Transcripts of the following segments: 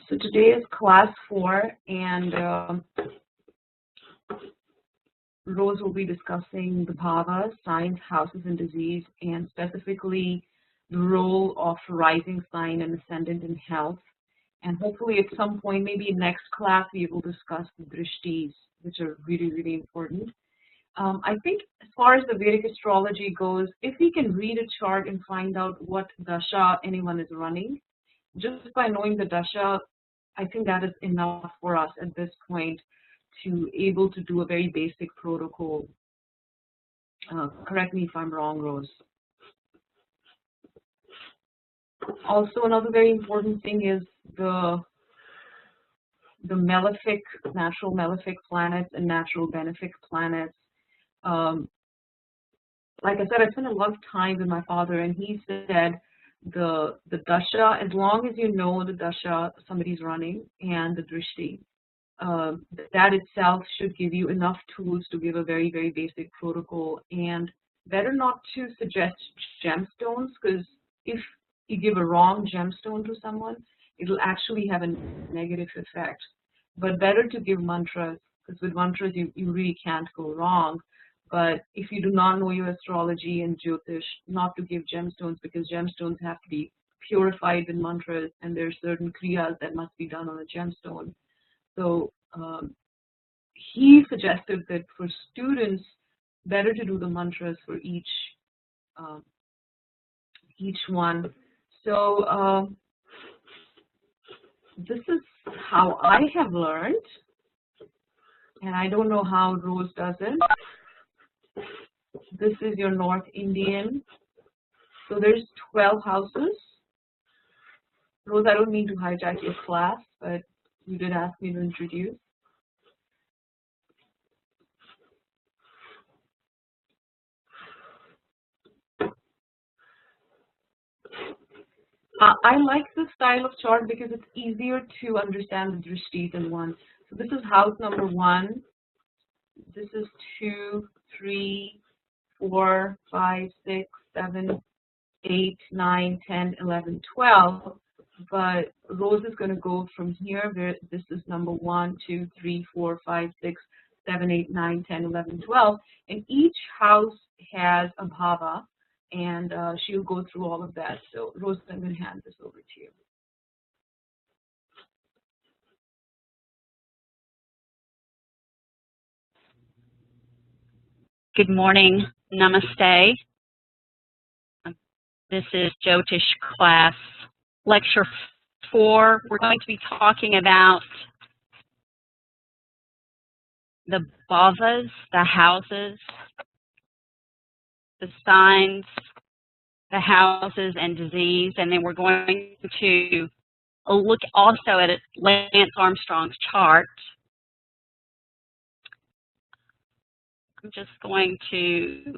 So today is class 4, and Rose will be discussing the bhavas, signs, houses, and disease, and specifically the role of rising sign and ascendant in health. And hopefully at some point, maybe next class, we will discuss the drishtis, which are really, really important. I think as far as the Vedic astrology goes, if we can read a chart and find out what dasha anyone is running, just by knowing the dasha, I think that is enough for us at this point to able to do a very basic protocol. Correct me if I'm wrong, Rose. Also, another very important thing is the malefic, natural malefic planets and natural benefic planets. Like I said, I spent a lot of time with my father, and he said the dasha, as long as you know the dasha somebody's running and the drishti, that itself should give you enough tools to give a very, very basic protocol. And better not to suggest gemstones, because if you give a wrong gemstone to someone, it'll actually have a negative effect. But better to give mantras, because with mantras you really can't go wrong. But if you do not know your astrology and Jyotish, not to give gemstones, because gemstones have to be purified with mantras, and there are certain kriyas that must be done on a gemstone. So he suggested that for students, better to do the mantras for each one. So this is how I have learned, and I don't know how Rose does it. This is your North Indian. So there's 12 houses. Rose, I don't mean to hijack your class, but you did ask me to introduce. I like this style of chart because it's easier to understand the drishtis in one. So this is house number 1. This is 2, 3, 4, 5, 6, 7, 8, 9, 10, 11, 12. But Rose is going to go from here, where this is number 1, 2, 3, 4, 5, 6, 7, 8, 9, 10, 11, 12. And each house has a bhava, and she'll go through all of that. So Rose, I'm going to hand this over to you. Good morning. Namaste. This is Jyotish class lecture 4. We're going to be talking about the bhavas, the houses, the signs, the houses, and disease. And then we're going to look also at Lance Armstrong's chart. I'm just going to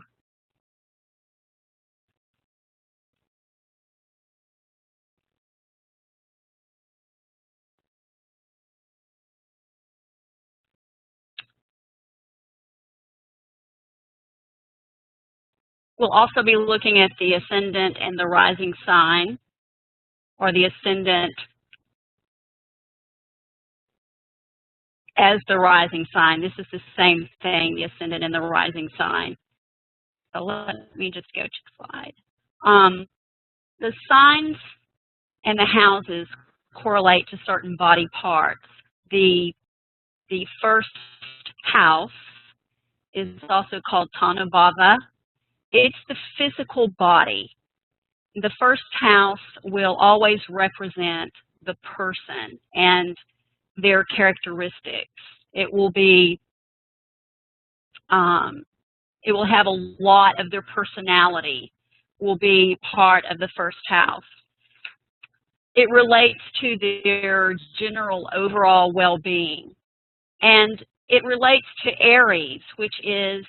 we'll also be looking at the ascendant and the rising sign, or the ascendant as the rising sign. This is the same thing, the ascendant and the rising sign. So let me just go to the slide. The signs and the houses correlate to certain body parts. The first house is also called Tanubhava. It's the physical body. The first house will always represent the person and their characteristics. It will be, it will have a lot of their personality will be part of the first house. It relates to their general overall well-being. And it relates to Aries, which is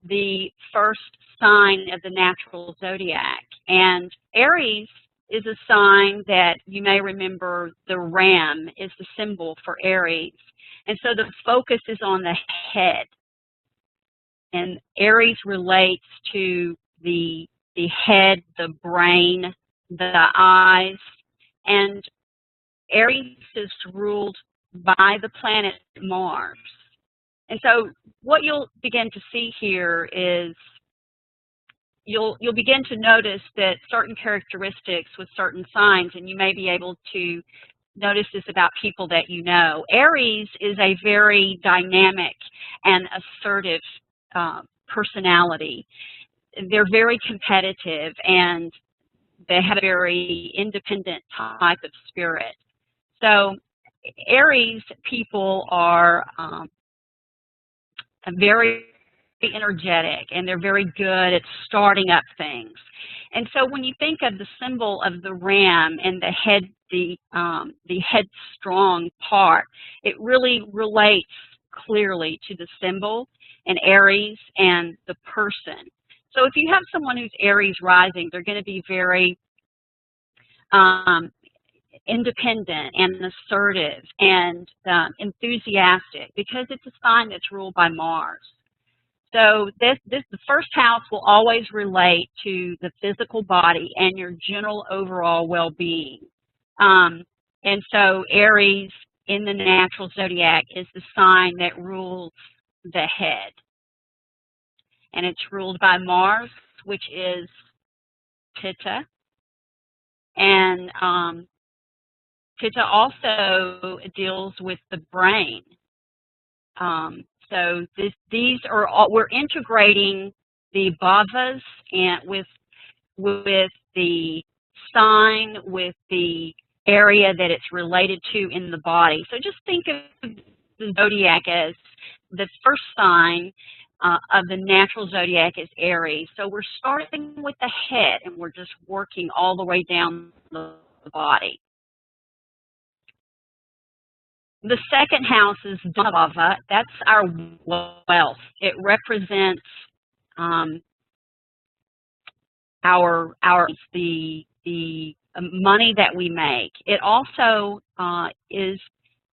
the first sign of the natural zodiac. And Aries is a sign that you may remember the ram is the symbol for Aries. And so the focus is on the head. And Aries relates to the head, the brain, the eyes. And Aries is ruled by the planet Mars. And so what you'll begin to see here is you'll begin to notice that certain characteristics with certain signs, and you may be able to notice this about people that you know. Aries is a very dynamic and assertive personality. They're very competitive, and they have a very independent type of spirit. So Aries people are very energetic, and they're very good at starting up things. And so when you think of the symbol of the ram and the headstrong part, it really relates clearly to the symbol and Aries and the person. So if you have someone who's Aries rising, they're going to be very independent and assertive and enthusiastic, because it's a sign that's ruled by Mars. So the first house will always relate to the physical body and your general overall well-being. And so Aries in the natural zodiac is the sign that rules the head. And it's ruled by Mars, which is Pitta. And Pitta also deals with the brain. So these are all, we're integrating the bhavas and with the sign, with the area that it's related to in the body. So just think of the zodiac as the first sign of the natural zodiac is Aries. So we're starting with the head, and we're just working all the way down the body. The second house is Dhanabhava. That's our wealth. It represents the money that we make. It also is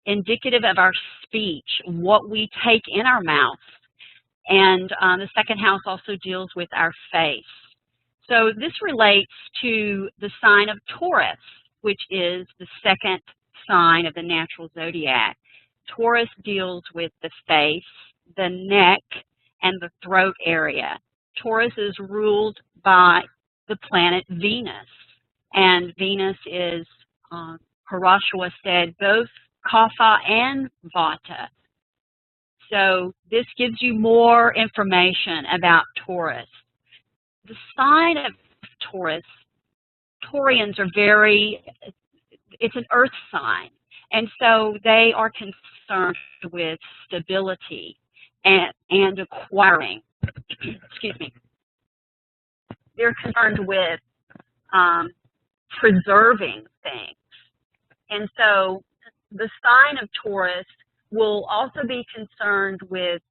indicative of our speech, what we take in our mouth. And the second house also deals with our face. So this relates to the sign of Taurus, which is the second sign of the natural zodiac. Taurus deals with the face, the neck, and the throat area. Taurus is ruled by the planet Venus, and Venus is, Parashara said, both Kapha and Vata. So this gives you more information about Taurus. The sign of Taurus, Taurians are it's an earth sign, and so they are concerned with stability and acquiring. Excuse me. They're concerned with preserving things. And so the sign of Taurus will also be concerned with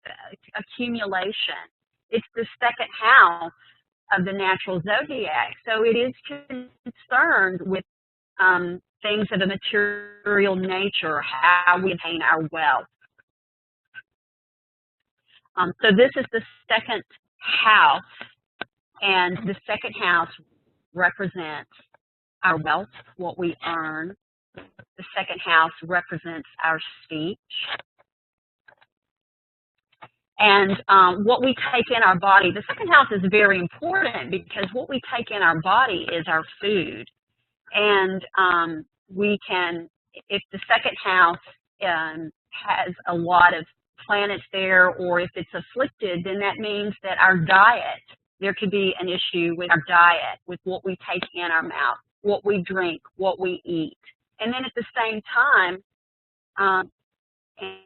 accumulation. It's the second house of the natural zodiac, so it is concerned with things of a material nature, how we attain our wealth. So this is the second house, and the second house represents our wealth, what we earn. The second house represents our speech. And what we take in our body. The second house is very important because what we take in our body is our food. And we can, if the second house has a lot of planets there, or if it's afflicted, then that means that our diet, there could be an issue with our diet, with what we take in our mouth, what we drink, what we eat. And then at the same time,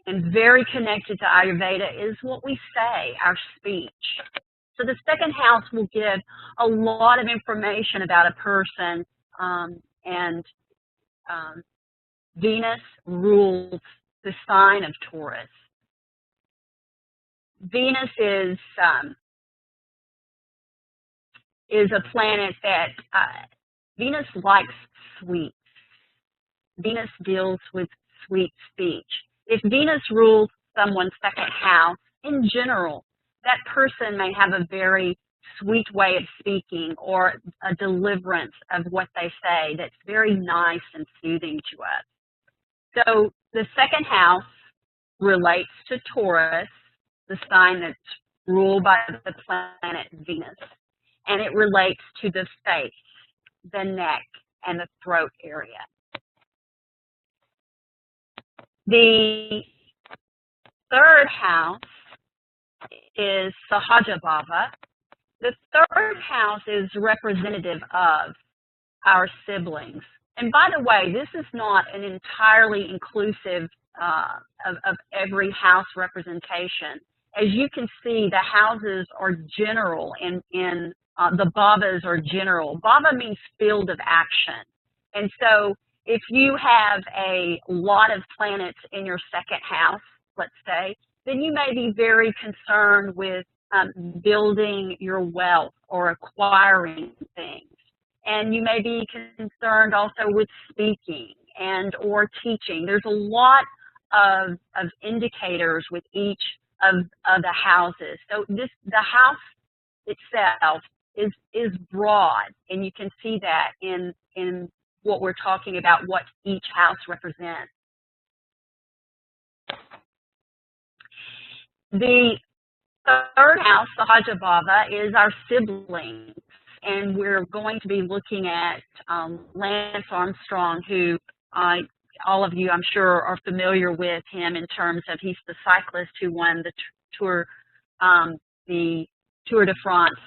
and very connected to Ayurveda, is what we say, our speech. So the second house will give a lot of information about a person, and Venus rules the sign of Taurus. Venus is a planet that, Venus likes sweets. Venus deals with sweet speech. If Venus rules someone's second house, in general, that person may have a very sweet way of speaking, or a deliverance of what they say that's very nice and soothing to us. So the second house relates to Taurus, the sign that's ruled by the planet Venus, and it relates to the face, the neck, and the throat area. The third house is Sahajabhava. The third house is representative of our siblings. And by the way, this is not an entirely inclusive of every house representation. As you can see, the houses are general, and the bhavas are general. Bhava means field of action. And so if you have a lot of planets in your second house, let's say, then you may be very concerned with building your wealth or acquiring things. And you may be concerned also with speaking and or teaching. There's a lot of indicators with each of the houses. So the house itself is broad, and you can see that in what we're talking about, what each house represents. The third house, Sahajabhava, is our siblings, and we're going to be looking at Lance Armstrong, who all of you, I'm sure, are familiar with him in terms of he's the cyclist who won the Tour de France.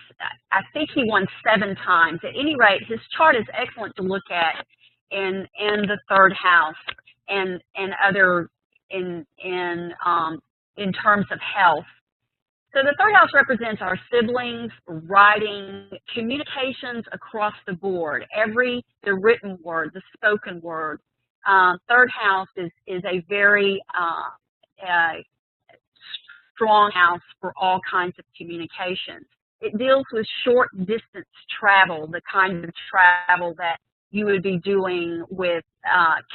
I think he won 7 times. At any rate, his chart is excellent to look at in the third house and other in terms of health. So the third house represents our siblings, writing, communications across the board, the written word, the spoken word. Third house is a very strong house for all kinds of communications. It deals with short distance travel, the kind of travel that you would be doing with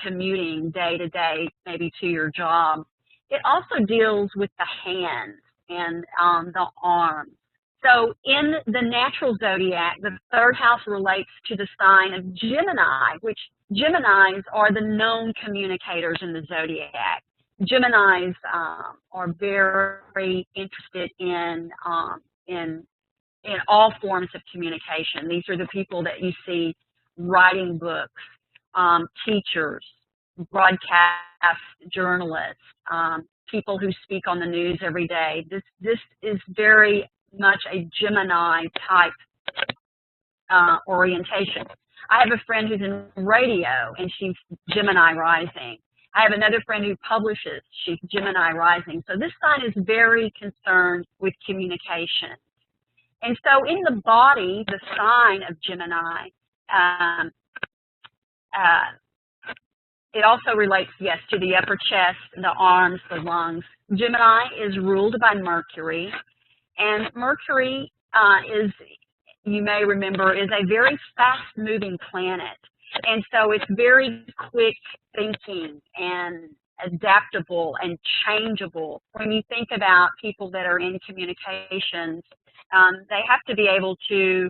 commuting day to day, maybe to your job. It also deals with the hands and the arms. So in the natural zodiac, the third house relates to the sign of Gemini, which Geminis are the known communicators in the zodiac. Geminis are very interested in all forms of communication. These are the people that you see writing books, teachers, broadcast journalists, people who speak on the news every day. This is very much a Gemini type orientation. I have a friend who's in radio, and she's Gemini rising. I have another friend who publishes. She's Gemini rising. So this sign is very concerned with communication. And so in the body, the sign of Gemini, it also relates, yes, to the upper chest, the arms, the lungs. Gemini is ruled by Mercury, and Mercury is, you may remember, is a very fast-moving planet. And so it's very quick thinking and adaptable and changeable. When you think about people that are in communications, they have to be able to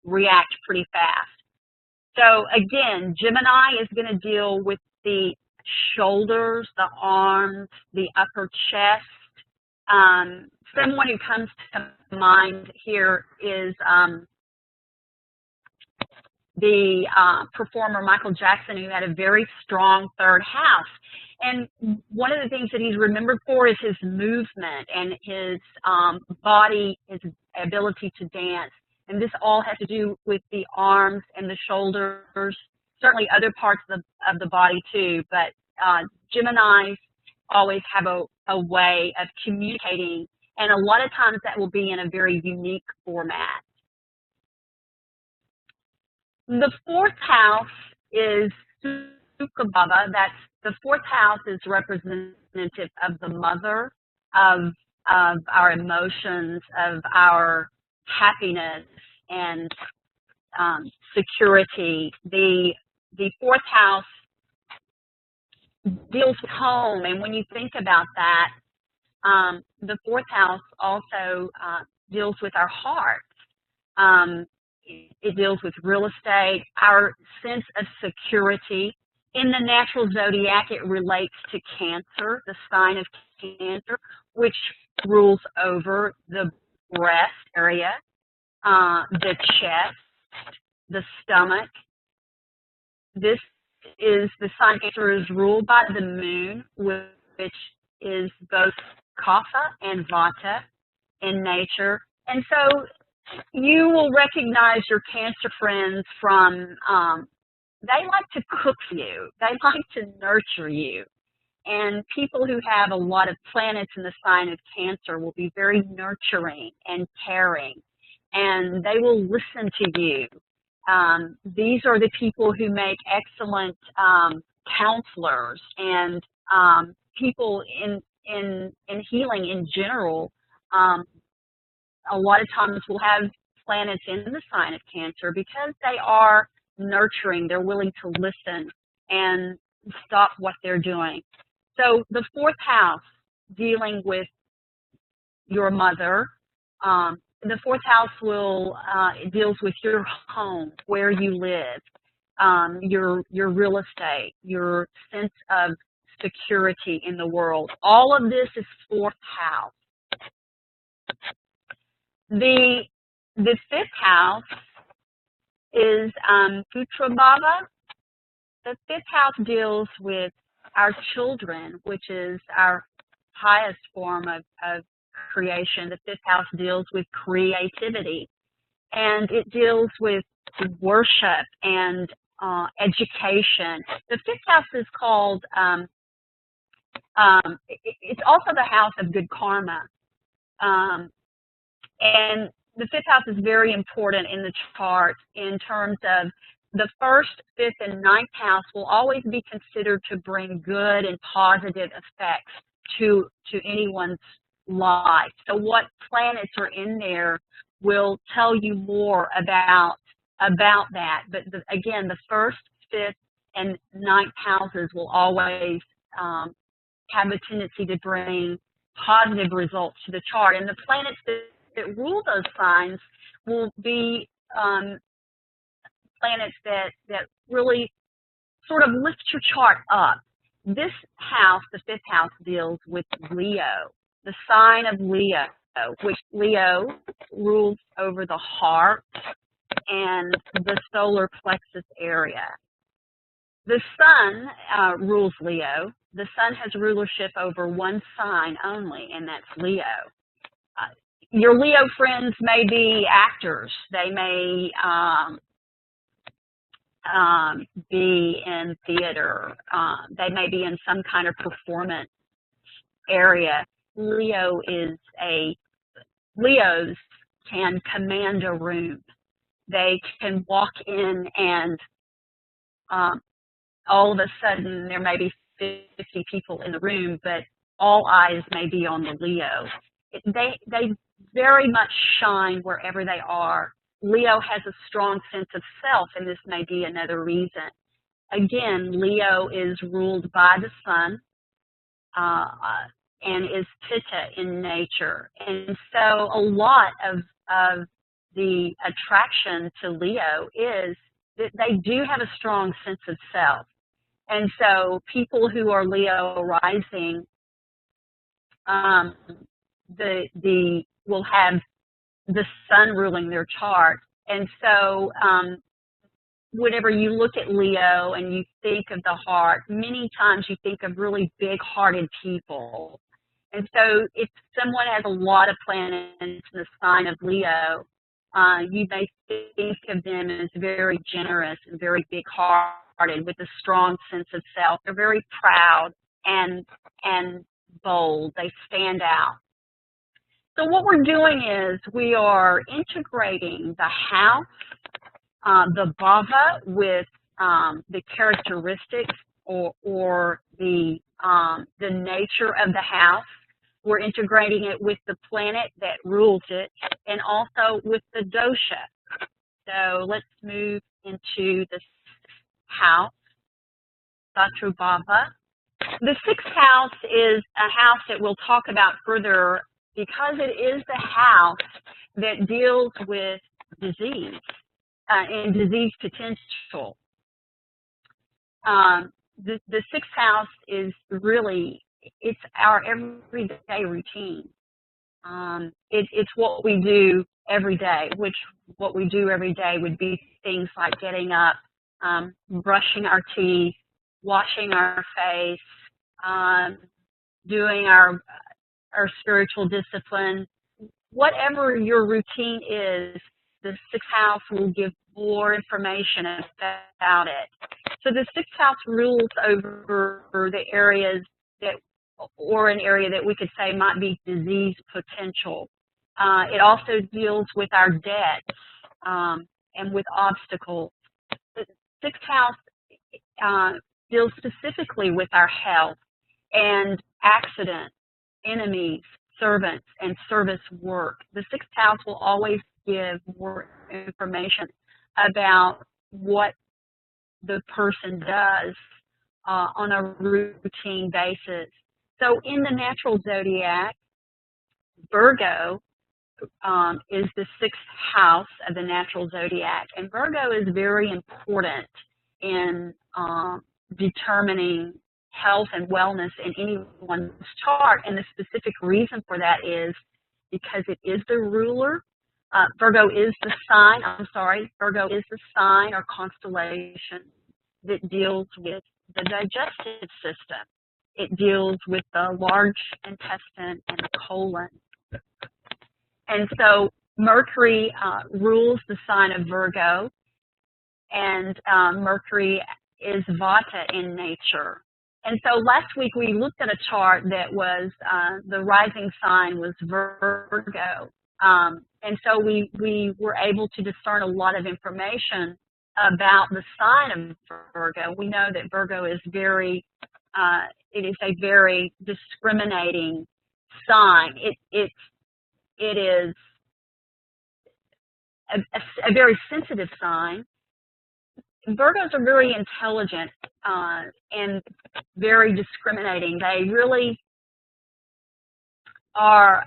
react pretty fast. So again, Gemini is going to deal with the shoulders, the arms, the upper chest. Someone who comes to mind here is the performer Michael Jackson, who had a very strong third house. And one of the things that he's remembered for is his movement and his body, his ability to dance. And this all has to do with the arms and the shoulders, certainly other parts of the body too. But Geminis always have a way of communicating, and a lot of times that will be in a very unique format. The fourth house is Sukhabhava. The fourth house is representative of the mother, of our emotions, of our happiness and security. The fourth house deals with home, and when you think about that, the fourth house also deals with our hearts. It deals with real estate, our sense of security. In the natural zodiac, it relates to Cancer, the sign of Cancer, which rules over the breast area, the chest, the stomach. This is the sign of Cancer is ruled by the moon, which is both Kapha and Vata in nature. And so you will recognize your Cancer friends from, they like to cook you. They like to nurture you. And people who have a lot of planets in the sign of Cancer will be very nurturing and caring, and they will listen to you. These are the people who make excellent counselors and people in healing in general. A lot of times will have planets in the sign of Cancer because they are nurturing. They're willing to listen and stop what they're doing. So the fourth house, dealing with your mother, the fourth house will deals with your home, where you live, your real estate, your sense of security in the world. All of this is fourth house. The fifth house is Putra Bhava. The fifth house deals with our children, which is our highest form of creation. The fifth house deals with creativity, and it deals with worship and education. The fifth house is called, it's also the house of good karma. And the fifth house is very important in the chart in terms of the first, fifth, and ninth house will always be considered to bring good and positive effects to anyone's life. So what planets are in there will tell you more about that. But again, the first, fifth, and ninth houses will always have a tendency to bring positive results to the chart. And the planets that rule those signs will be planets that really sort of lift your chart up. This house, the fifth house, deals with Leo, the sign of Leo, which Leo rules over the heart and the solar plexus area. The sun rules Leo. The sun has rulership over one sign only, and that's Leo. Your Leo friends may be actors. They may be in theater. They may be in some kind of performance area. Leos can command a room. They can walk in and all of a sudden there may be 50 people in the room, but all eyes may be on the Leo. They very much shine wherever they are. Leo has a strong sense of self, and this may be another reason. Again, Leo is ruled by the sun and is Pitta in nature. And so a lot of the attraction to Leo is that they do have a strong sense of self. And so people who are Leo rising, will have the sun ruling their chart. And so whenever you look at Leo and you think of the heart, many times you think of really big-hearted people. And so if someone has a lot of planets in the sign of Leo, you may think of them as very generous and very big-hearted with a strong sense of self. They're very proud and bold. They stand out. So what we're doing is we are integrating the house, the bhava, with the characteristics or the nature of the house. We're integrating it with the planet that rules it, and also with the dosha. So let's move into the house, Satrubhava. The sixth house is a house that we'll talk about further because it is the house that deals with disease and disease potential. the sixth house is really, it's our everyday routine. It's what we do every day, which what we do every day would be things like getting up, brushing our teeth, washing our face, doing our spiritual discipline. Whatever your routine is, the sixth house will give more information about it. So the sixth house rules over the areas that, or an area that we could say might be disease potential. It also deals with our debts and with obstacles. The sixth house deals specifically with our health and accidents, enemies, servants, and service work. The sixth house will always give more information about what the person does on a routine basis. So in the natural zodiac, Virgo is the sixth house of the natural zodiac, and Virgo is very important in determining health and wellness in anyone's chart, and the specific reason for that is because it is the ruler. Virgo is the sign or constellation that deals with the digestive system. It deals with the large intestine and the colon. And so Mercury rules the sign of Virgo, and Mercury is Vata in nature. And so last week we looked at a chart that was, the rising sign was Virgo. And so we were able to discern a lot of information about the sign of Virgo. We know that Virgo is very, it is a very discriminating sign. It is a very sensitive sign. Virgos are very intelligent and very discriminating. They really are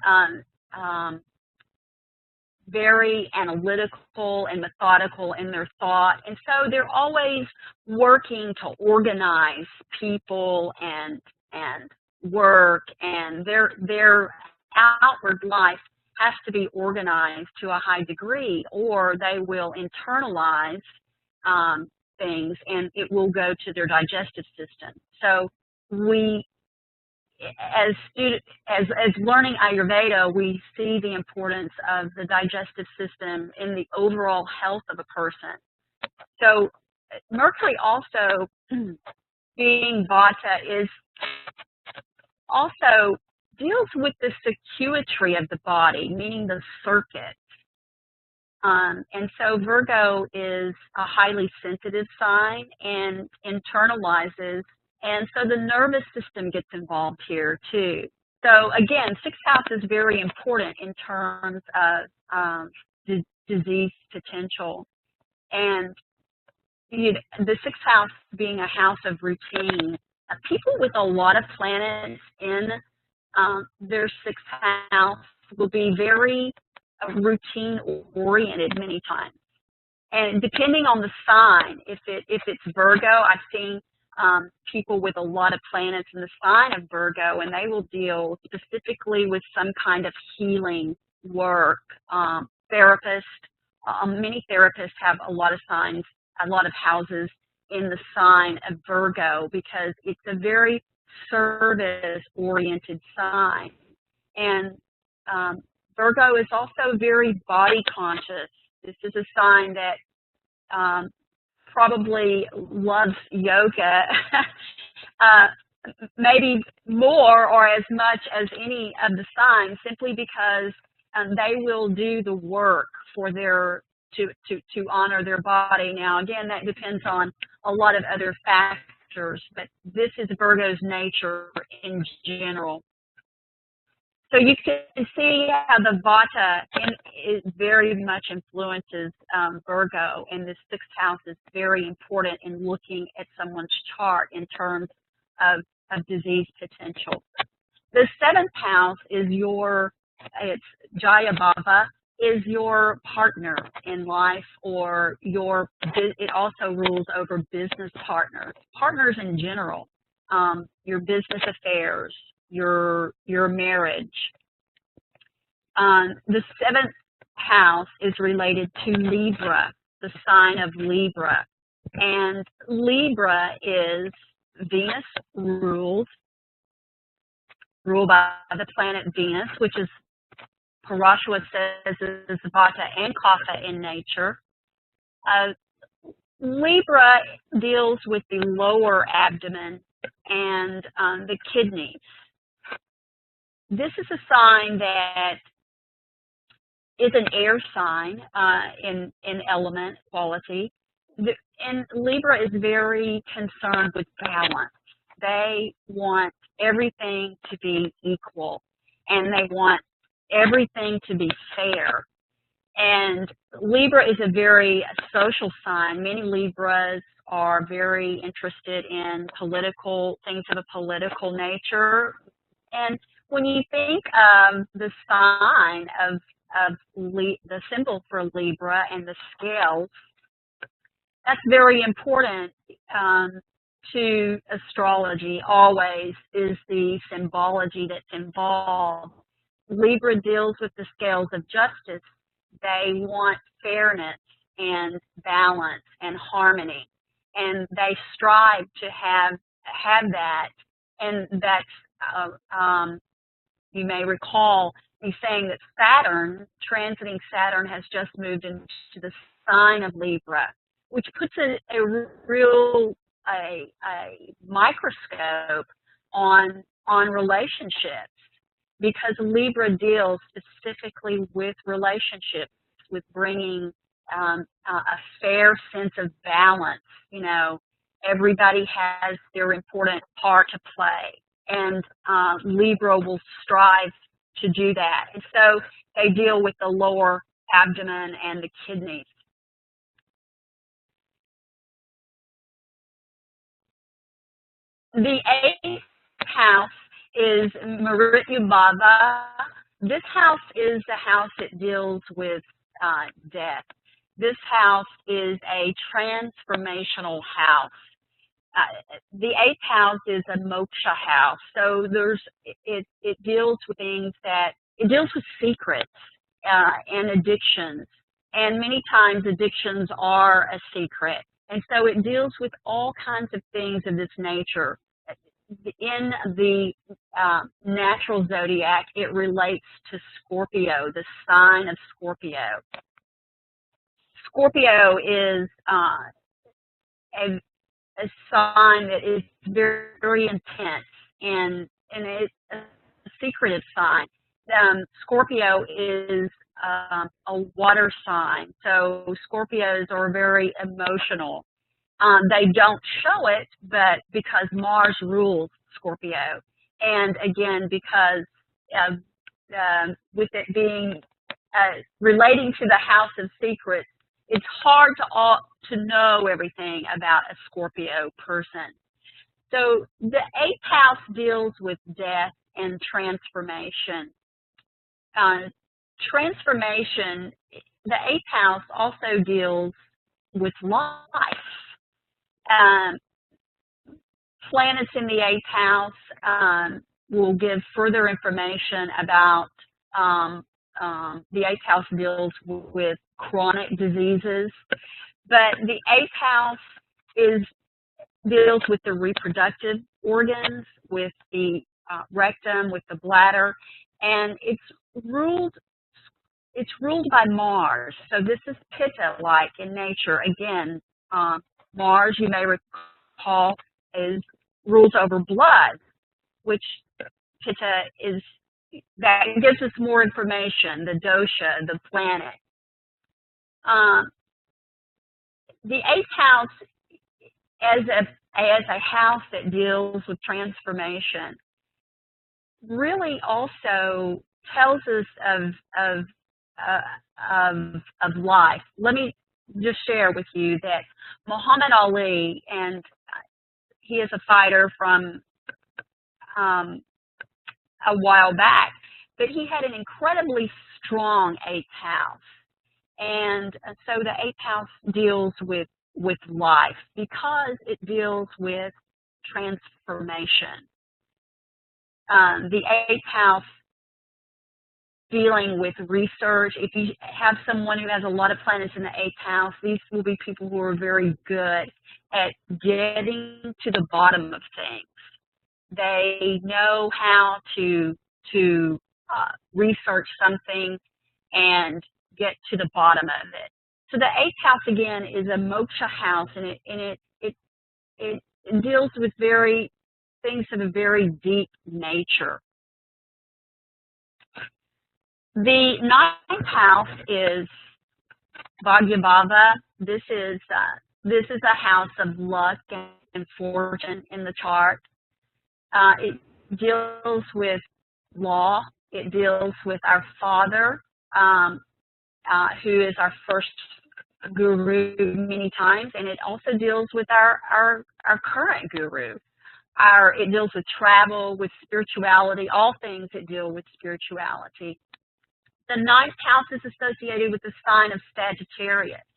very analytical and methodical in their thought, and so they're always working to organize people and work, and their outward life has to be organized to a high degree, or they will internalize things and it will go to their digestive system. So we, as learning Ayurveda, we see the importance of the digestive system in the overall health of a person. So Mercury also, being Vata, is also deals with the circuitry of the body, meaning the circuit. And so Virgo is a highly sensitive sign and internalizes, and so the nervous system gets involved here too. So again, sixth house is very important in terms of disease potential. And the sixth house being a house of routine, people with a lot of planets in their sixth house will be very routine oriented many times. And depending on the sign, if it's Virgo, I've seen people with a lot of planets in the sign of Virgo, and they will deal specifically with some kind of healing work. Therapists, many therapists have a lot of signs, a lot of houses in the sign of Virgo, because it's a very service-oriented sign. And Virgo is also very body conscious. This is a sign that probably loves yoga, maybe more or as much as any of the signs, simply because they will do the work for their to honor their body. Now, again, that depends on a lot of other factors, but this is Virgo's nature in general. So you can see how the Vata very much influences Virgo, and this sixth house is very important in looking at someone's chart in terms of disease potential. The seventh house is it's Jaya Bhava. is your partner in life, or it also rules over business partners in general, your business affairs, your marriage. The seventh house is related to Libra, the sign of Libra. And Libra is Venus ruled by the planet Venus, which is, Parashwa says, is Vata and Kapha in nature. Libra deals with the lower abdomen and the kidneys. This is a sign that is an air sign in element quality. And Libra is very concerned with balance. They want everything to be equal, and they want everything to be fair. And Libra is a very social sign. Many Libras are very interested in political things of a political nature. And when you think of the sign of the symbol for Libra and the scales, that's very important to astrology always, is the symbology that's involved. Libra deals with the scales of justice. They want fairness and balance and harmony, and they strive to have that. And that's, you may recall me saying that Saturn, transiting Saturn, has just moved into the sign of Libra, which puts a real microscope on relationships, because Libra deals specifically with relationships, with bringing a fair sense of balance. You know, everybody has their important part to play, and Libra will strive to do that. And so they deal with the lower abdomen and the kidneys. The eighth house is Mrityu Bhava. This house is the house that deals with death. This house is a transformational house. The eighth house is a moksha house, so it deals with things it deals with secrets and addictions, and many times addictions are a secret, and so it deals with all kinds of things of this nature. In the natural zodiac, it relates to Scorpio, the sign of Scorpio. Scorpio is a sign that is very, very intense, and it's a secretive sign. Scorpio is a water sign, so Scorpios are very emotional. They don't show it, but because Mars rules Scorpio, and again, because with it being relating to the house of secrets, it's hard to know everything about a Scorpio person. So the eighth house deals with death and transformation. Transformation, the eighth house also deals with life. Planets in the eighth house will give further information about the eighth house deals with chronic diseases, but the eighth house deals with the reproductive organs, with the rectum, with the bladder, and it's ruled by Mars. So this is Pitta-like in nature. Again, Mars, you may recall, rules over blood, which Pitta is. That gives us more information, the dosha, the planet. The eighth house, as a house that deals with transformation, really also tells us of life. Let me just share with you that Muhammad Ali, and he is a fighter from a while back, but he had an incredibly strong eighth house. And so the eighth house deals with life because it deals with transformation. The eighth house dealing with research. If you have someone who has a lot of planets in the eighth house, these will be people who are very good at getting to the bottom of things. They know how to research something and get to the bottom of it. So the eighth house again is a moksha house, and it deals with things of a very deep nature. The ninth house is Bhagyabhava. This is a house of luck and fortune in the chart. It deals with law. It deals with our father, who is our first guru many times, and it also deals with our current guru. It deals with travel, with spirituality, all things that deal with spirituality. The ninth house is associated with the sign of Sagittarius,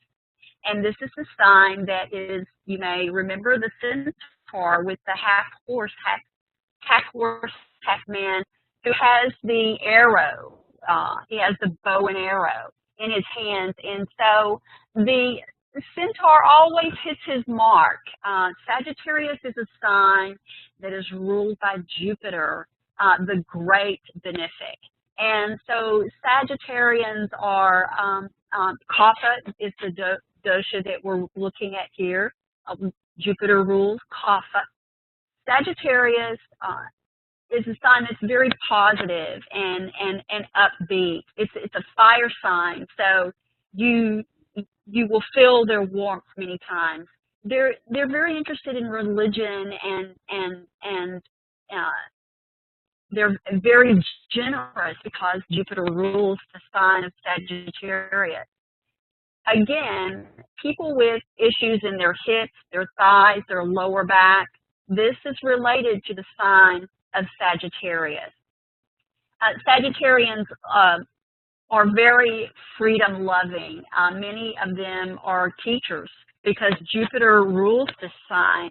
and this is the sign that is, you may remember the centaur with the half horse, half man, who has the arrow. He has the bow and arrow in his hands, and so the centaur always hits his mark. Sagittarius is a sign that is ruled by Jupiter, the great benefic. And so Sagittarians are, Kapha is the dosha that we're looking at here. Jupiter rules Kapha. Sagittarius is a sign that's very positive and upbeat. It's a fire sign, so you will feel their warmth many times. They're very interested in religion and they're very generous because Jupiter rules the sign of Sagittarius. Again, people with issues in their hips, their thighs, their lower back, this is related to the sign of Sagittarius. Sagittarians are very freedom-loving. Many of them are teachers because Jupiter rules the sign.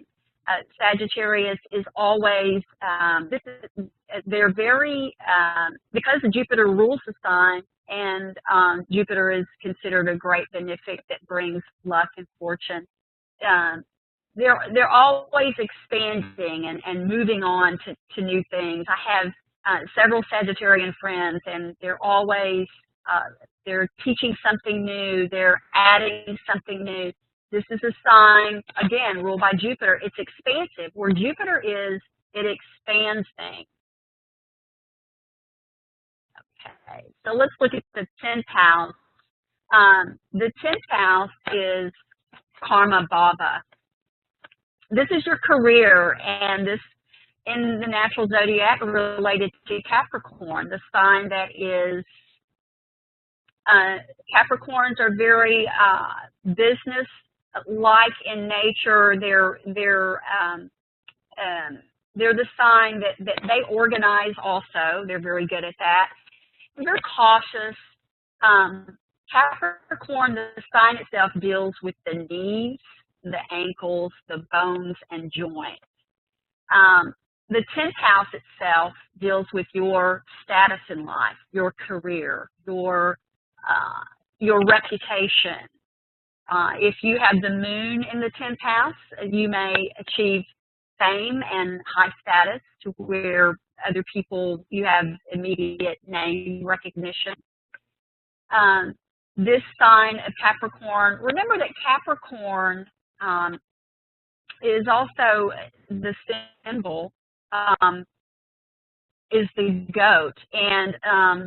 Sagittarius is always, they're very, because Jupiter rules the sign, and Jupiter is considered a great benefic that brings luck and fortune. They're always expanding and moving on to new things. I have several Sagittarian friends, and they're always, they're teaching something new, they're adding something new. This is a sign, again, ruled by Jupiter. It's expansive. Where Jupiter is, it expands things. Okay, so let's look at the 10th house. The 10th house is Karma Bhava. This is your career, and this, in the natural zodiac, related to Capricorn, the sign that is, Capricorns are very business-like in nature. They're the sign that they organize also. They're very good at that. They're cautious. Capricorn, the sign itself, deals with the knees, the ankles, the bones, and joints. The 10th house itself deals with your status in life, your career, your reputation. If you have the moon in the 10th house, you may achieve fame and high status to where other people, you have immediate name recognition. This sign of Capricorn, remember that Capricorn is also the symbol, is the goat, and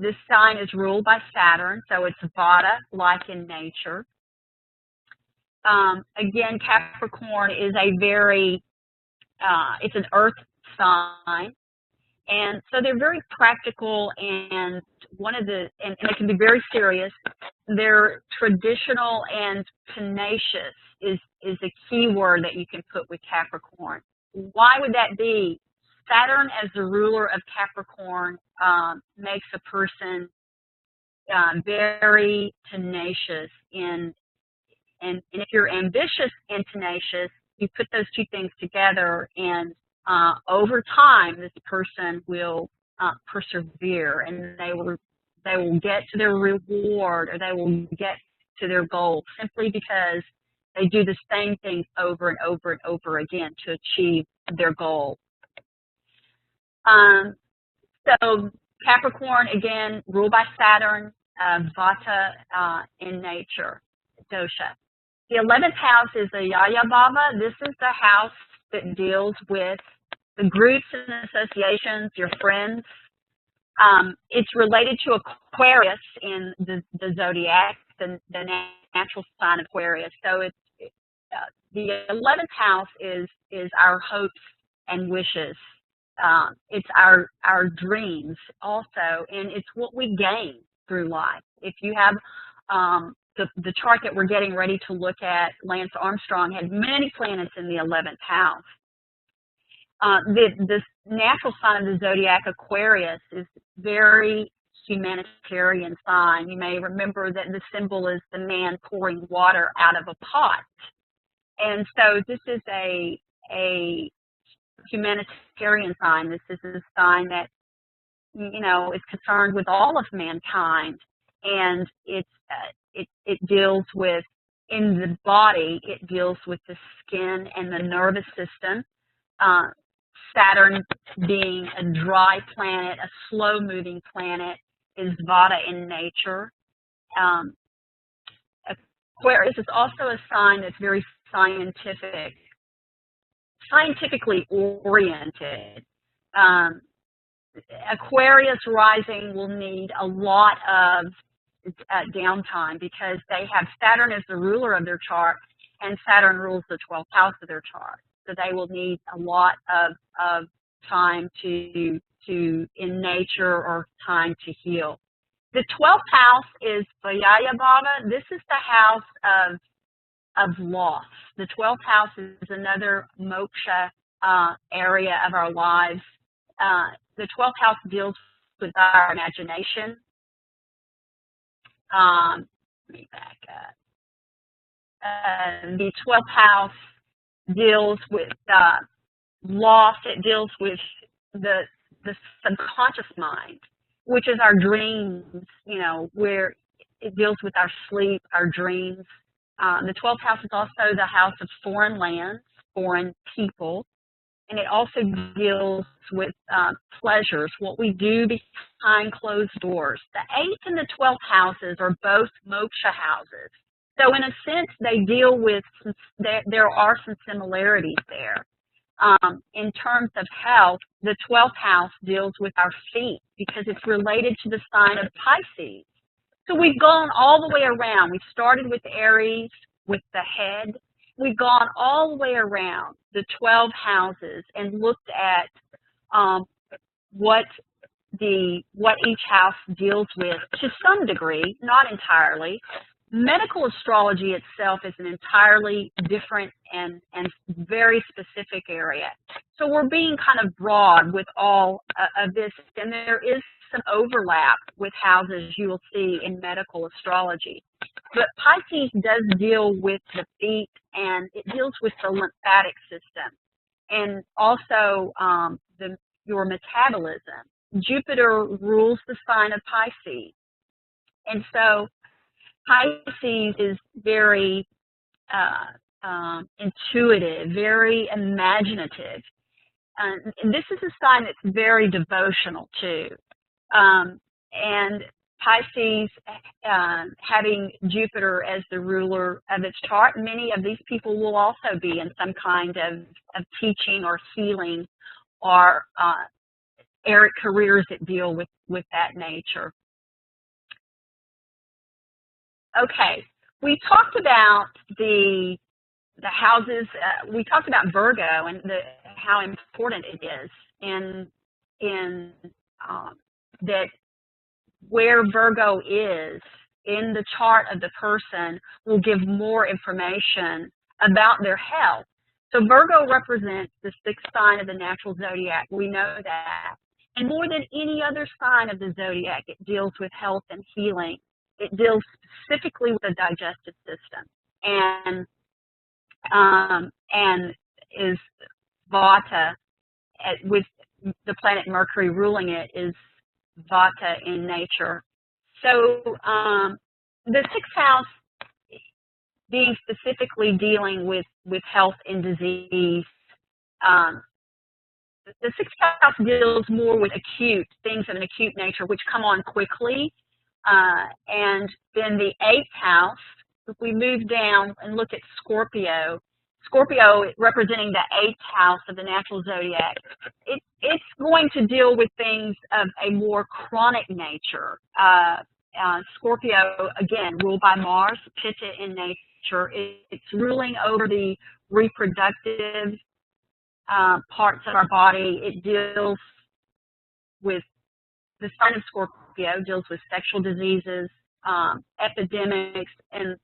this sign is ruled by Saturn, so it's Vata-like in nature. Again, Capricorn is a very, it's an earth sign, and so they're very practical, and and they can be very serious. They're traditional and tenacious is a key word that you can put with Capricorn. Why would that be? Saturn as the ruler of Capricorn makes a person very tenacious and if you're ambitious and tenacious, you put those two things together, and over time, this person will persevere, and they will get to their reward, or they will get to their goal simply because they do the same things over and over and over again to achieve their goal. So Capricorn, again, ruled by Saturn, Vata in nature, dosha. The 11th house is the Yaya Bhava. This is the house that deals with the groups and associations, your friends. It's related to Aquarius in the zodiac, the natural sign of Aquarius. So the 11th house is our hopes and wishes. It's our dreams also, and it's what we gain through life. If you have the chart that we're getting ready to look at, Lance Armstrong had many planets in the 11th house. This natural sign of the zodiac, Aquarius, is very humanitarian sign. You may remember that the symbol is the man pouring water out of a pot. And so this is a humanitarian sign. This is a sign that, you know, is concerned with all of mankind, and it deals with, in the body, it deals with the skin and the nervous system. Saturn being a dry planet, a slow-moving planet, is Vata in nature. Aquarius is also a sign that's very scientifically oriented. Aquarius rising will need a lot of downtime because they have Saturn as the ruler of their chart, and Saturn rules the 12th house of their chart. So they will need a lot of time to in nature, or time to heal. The 12th house is Vyaya Bhava. This is the house of loss. The 12th house is another moksha area of our lives. The 12th house deals with our imagination. Let me back up. The 12th house deals with loss. It deals with the subconscious mind, which is our dreams, you know, where it deals with our sleep, our dreams. The 12th house is also the house of foreign lands, foreign people, and it also deals with pleasures, what we do behind closed doors. The 8th and the 12th houses are both moksha houses. So in a sense, they deal with, there are some similarities there. In terms of health, the 12th house deals with our feet because it's related to the sign of Pisces. So we've gone all the way around. We started with Aries, with the head. We've gone all the way around the 12 houses and looked at what each house deals with to some degree, not entirely. Medical astrology itself is an entirely different and very specific area. So we're being kind of broad with all of this, and there is some overlap with houses you will see in medical astrology. But Pisces does deal with the feet, and it deals with the lymphatic system, and also your metabolism. Jupiter rules the sign of Pisces, and so Pisces is very intuitive, very imaginative. And this is a sign that's very devotional too. And Pisces, having Jupiter as the ruler of its chart, many of these people will also be in some kind of teaching or healing or careers that deal with that nature. Okay, we talked about the houses. We talked about Virgo and how important it is in that where Virgo is in the chart of the person will give more information about their health. So Virgo represents the 6th sign of the natural zodiac. We know that. more than any other sign of the zodiac, it deals with health and healing. It deals specifically with the digestive system, and is Vata, with the planet Mercury ruling it, is Vata in nature. So the sixth house being specifically dealing with health and disease, the sixth house deals more with acute things of an acute nature, which come on quickly. And then the eighth house, if we move down and look at Scorpio, representing the eighth house of the natural zodiac, it's going to deal with things of a more chronic nature. Scorpio, again, ruled by Mars, Pitta in nature. It's ruling over the reproductive parts of our body. It deals with, the sign of Scorpio deals with sexual diseases, epidemics, and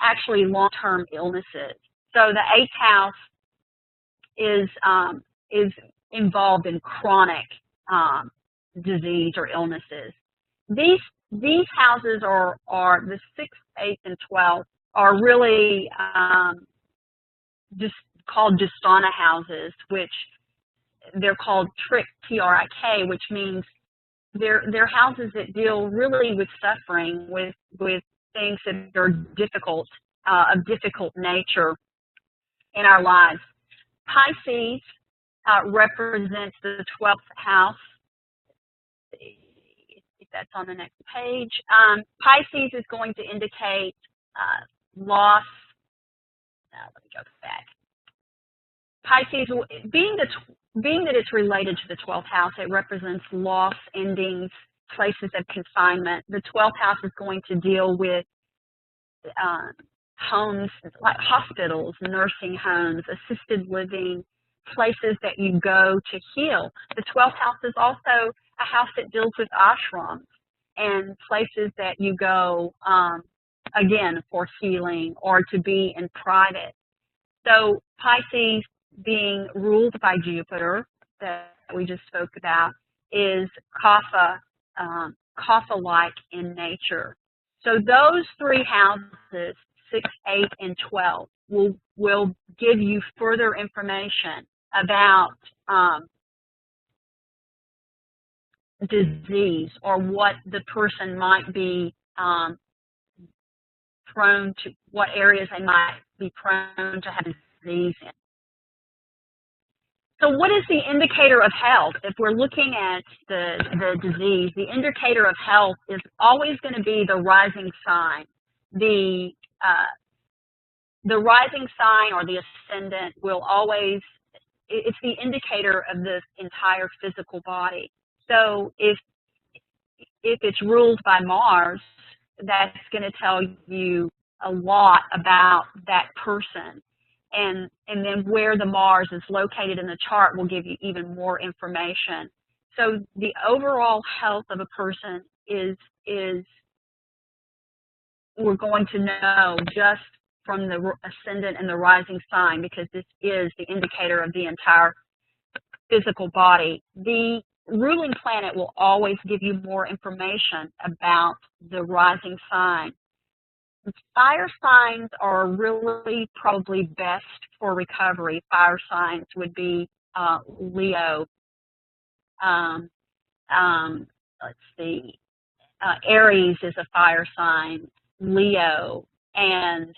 actually long-term illnesses. So the eighth house is involved in chronic disease or illnesses. These houses are the 6th, 8th, and 12th are really just called Dhisthana houses, which they're called Trik, T-R-I-K, which means they're houses that deal really with suffering, with things that are difficult, of difficult nature in our lives. Pisces represents the 12th house. If that's on the next page. Pisces is going to indicate loss. Let me go back. Pisces, being that it's related to the 12th house, it represents loss, endings, places of confinement. The 12th house is going to deal with homes, like hospitals, nursing homes, assisted living, places that you go to heal. The 12th house is also a house that deals with ashrams and places that you go, again, for healing or to be in private. So Pisces, being ruled by Jupiter, that we just spoke about, is Kapha, Kapha-like in nature. So those three houses, 6, 8, and 12, will give you further information about disease, or what the person might be prone to, what areas they might be prone to have disease in. So what is the indicator of health? If we're looking at the disease, the indicator of health is always going to be the rising sign. The rising sign or the ascendant will always, it's the indicator of the entire physical body. So if it's ruled by Mars, that's going to tell you a lot about that person. And then where the Mars is located in the chart will give you even more information. So the overall health of a person is we're going to know just from the ascendant and the rising sign, because this is the indicator of the entire physical body. The ruling planet will always give you more information about the rising sign. Fire signs are really probably best for recovery. Fire signs would be Leo. Let's see. Aries is a fire sign. Leo and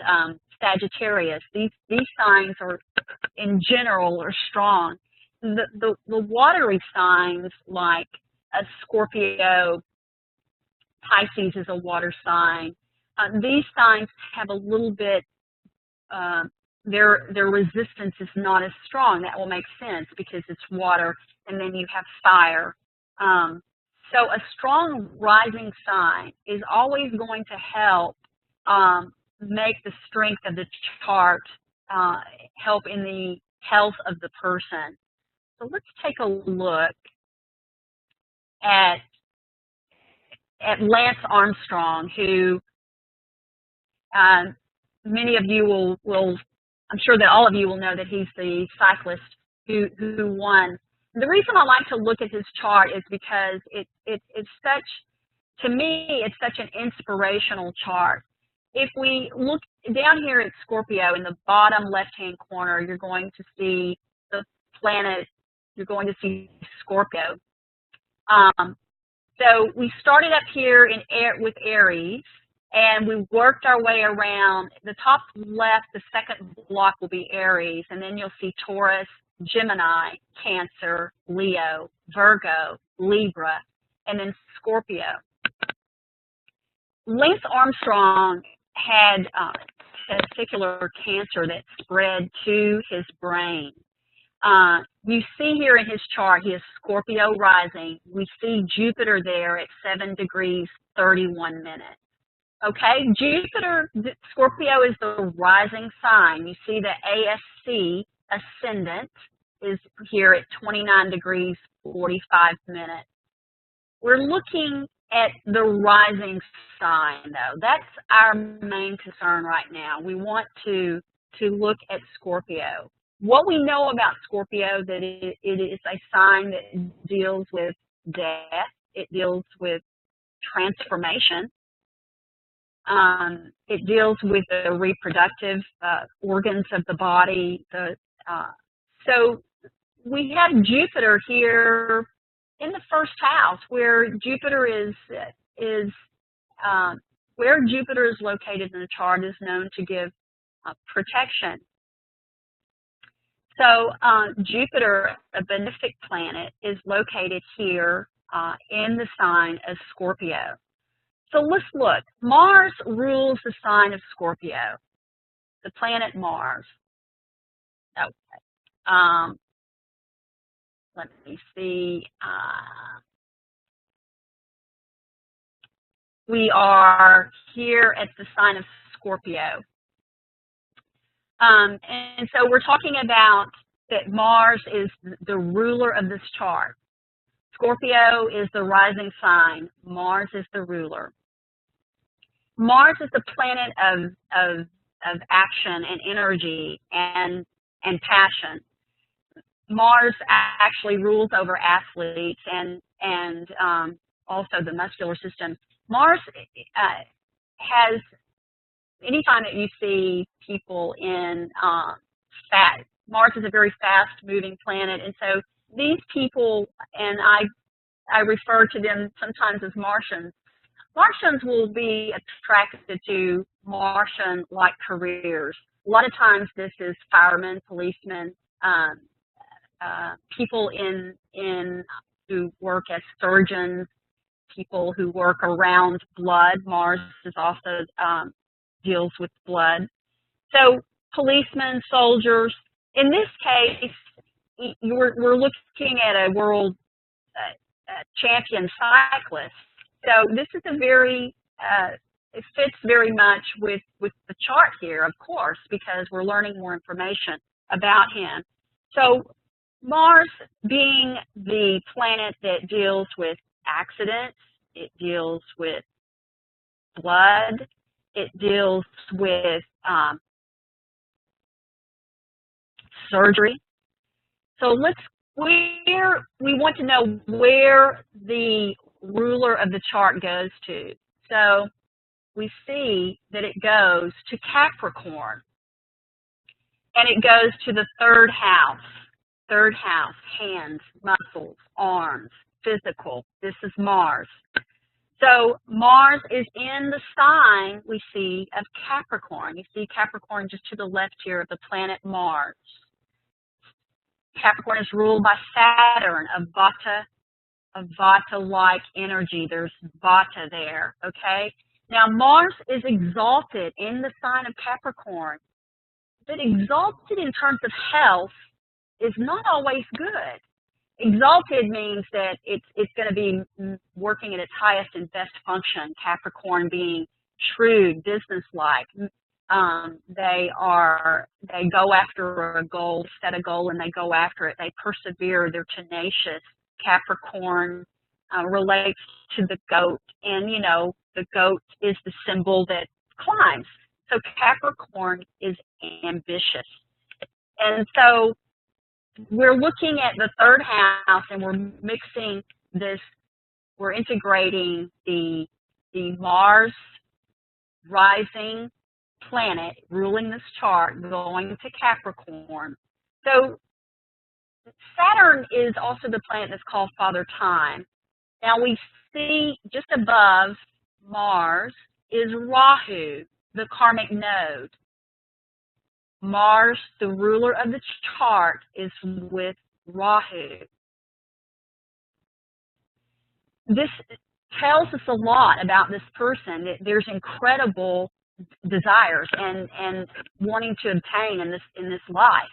Sagittarius. These signs are, in general, are strong. The watery signs like a Scorpio, Pisces is a water sign. These signs have a little bit, their resistance is not as strong. That will make sense because it's water, and then you have fire. So a strong rising sign is always going to help make the strength of the chart, help in the health of the person. So let's take a look at Lance Armstrong, who many of you will, I'm sure that all of you will know that he's the cyclist who won the reason I like to look at his chart is because it's such, to me, it's such an inspirational chart. If we look down here at Scorpio in the bottom left-hand corner, you're going to see the planet, you're going to see Scorpio. So we started up here with Aries, and we worked our way around. The top left, the second block will be Aries, and then you'll see Taurus, Gemini, Cancer, Leo, Virgo, Libra, and then Scorpio. Lance Armstrong had testicular cancer that spread to his brain. You see here in his chart, he has Scorpio rising. We see Jupiter there at 7 degrees 31 minutes. Okay, Jupiter, Scorpio is the rising sign. You see the ASC ascendant is here at 29 degrees 45 minutes. We're looking at the rising sign, though. That's our main concern right now. We want to look at Scorpio. What we know about Scorpio, that it is a sign that deals with death. It deals with transformation. It deals with the reproductive organs of the body. So we have Jupiter here in the first house, where Jupiter is located in the chart is known to give protection. So Jupiter, a benefic planet, is located here in the sign of Scorpio. So let's look. Mars rules the sign of Scorpio, the planet Mars. Okay. Let me see. We are here at the sign of Scorpio. And so we're talking about that Mars is the ruler of this chart. Scorpio is the rising sign. Mars is the ruler. Mars is the planet of action and energy and passion. Mars actually rules over athletes and also the muscular system. Mars has, anytime that you see people in Mars is a very fast-moving planet, and so these people, and I refer to them sometimes as Martians. Martians will be attracted to Martian-like careers. A lot of times this is firemen, policemen, people who work as surgeons, people who work around blood. Mars is also deals with blood. So policemen, soldiers. In this case, we're looking at a world champion cyclist. So this is a very, it fits very much with the chart here, of course, because we're learning more information about him. So Mars being the planet that deals with accidents, it deals with blood, it deals with surgery. So we want to know where the ruler of the chart goes to. So we see that it goes to Capricorn, and it goes to the third house. Third house, hands, muscles, arms, physical. This is Mars. So Mars is in the sign, we see, of Capricorn. You see Capricorn just to the left here of the planet Mars. Capricorn is ruled by Saturn, a Vata-like energy. There's Vata there, okay? Now, Mars is exalted in the sign of Capricorn, but exalted in terms of health is not always good. Exalted means that it's going to be working at its highest and best function. Capricorn being shrewd, businesslike. They go after a goal, set a goal, and they go after it. They persevere. They're tenacious. Capricorn relates to the goat, and you know the goat is the symbol that climbs. So Capricorn is ambitious, and so we're looking at the third house, and we're mixing this, we're integrating the Mars rising planet ruling this chart going to Capricorn. So Saturn is also the planet that's called Father Time. Now we see just above Mars is Rahu, the karmic node. Mars, the ruler of the chart, is with Rahu. This tells us a lot about this person, that there's incredible desires and wanting to obtain in this life.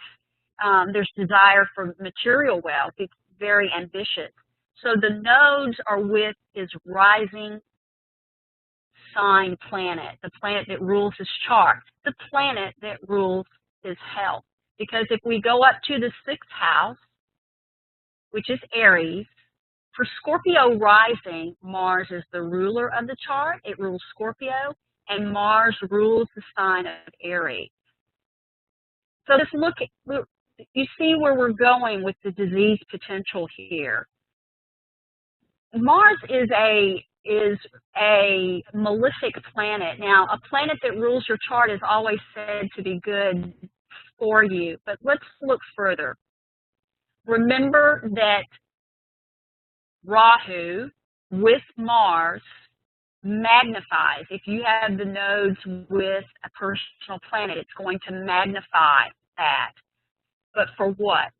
There's desire for material wealth. It's very ambitious. So the nodes are with his rising sign planet, the planet that rules his chart, the planet that rules his health. Because if we go up to the 6th house, which is Aries, for Scorpio rising, Mars is the ruler of the chart. It rules Scorpio, and Mars rules the sign of Aries. So let's look at, you see where we're going with the disease potential here. Mars is a malefic planet. Now, a planet that rules your chart is always said to be good for you, but let's look further. Remember that Rahu with Mars magnifies. If you have the nodes with a personal planet, it's going to magnify that. But for what?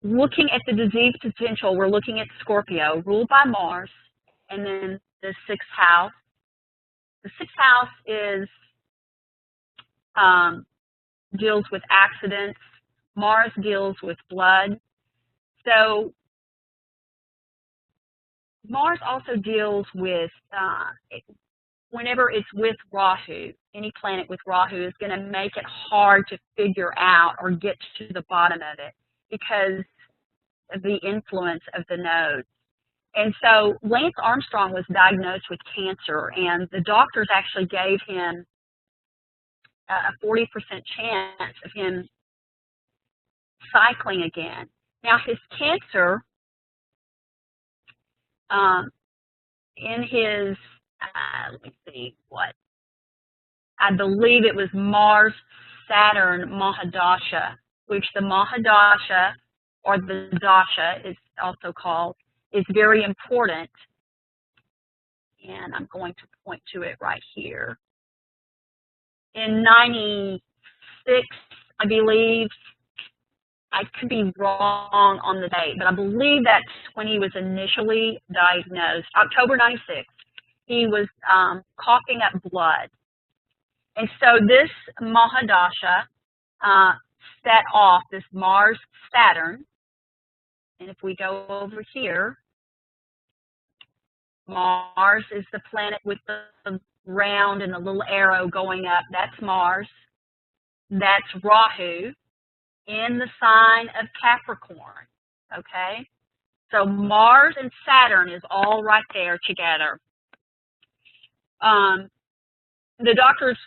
Looking at the disease potential, we're looking at Scorpio, ruled by Mars, and then the 6th house. The 6th house is deals with accidents. Mars deals with blood. So Mars also deals with, whenever it's with Rahu, any planet with Rahu is going to make it hard to figure out or get to the bottom of it because of the influence of the nodes. And so Lance Armstrong was diagnosed with cancer, and the doctors actually gave him a 40% chance of him cycling again. Now, his cancer, in his, let me see what, I believe it was Mars-Saturn Mahadasha, which the Mahadasha, or the Dasha is also called, is very important. And I'm going to point to it right here. In 96, I believe, I could be wrong on the date, but I believe that's when he was initially diagnosed. October 96, he was coughing up blood. And so this Mahadasha set off this Mars-Saturn. And if we go over here, Mars is the planet with the round and the little arrow going up. That's Mars. That's Rahu in the sign of Capricorn, okay? So Mars and Saturn is all right there together. The doctors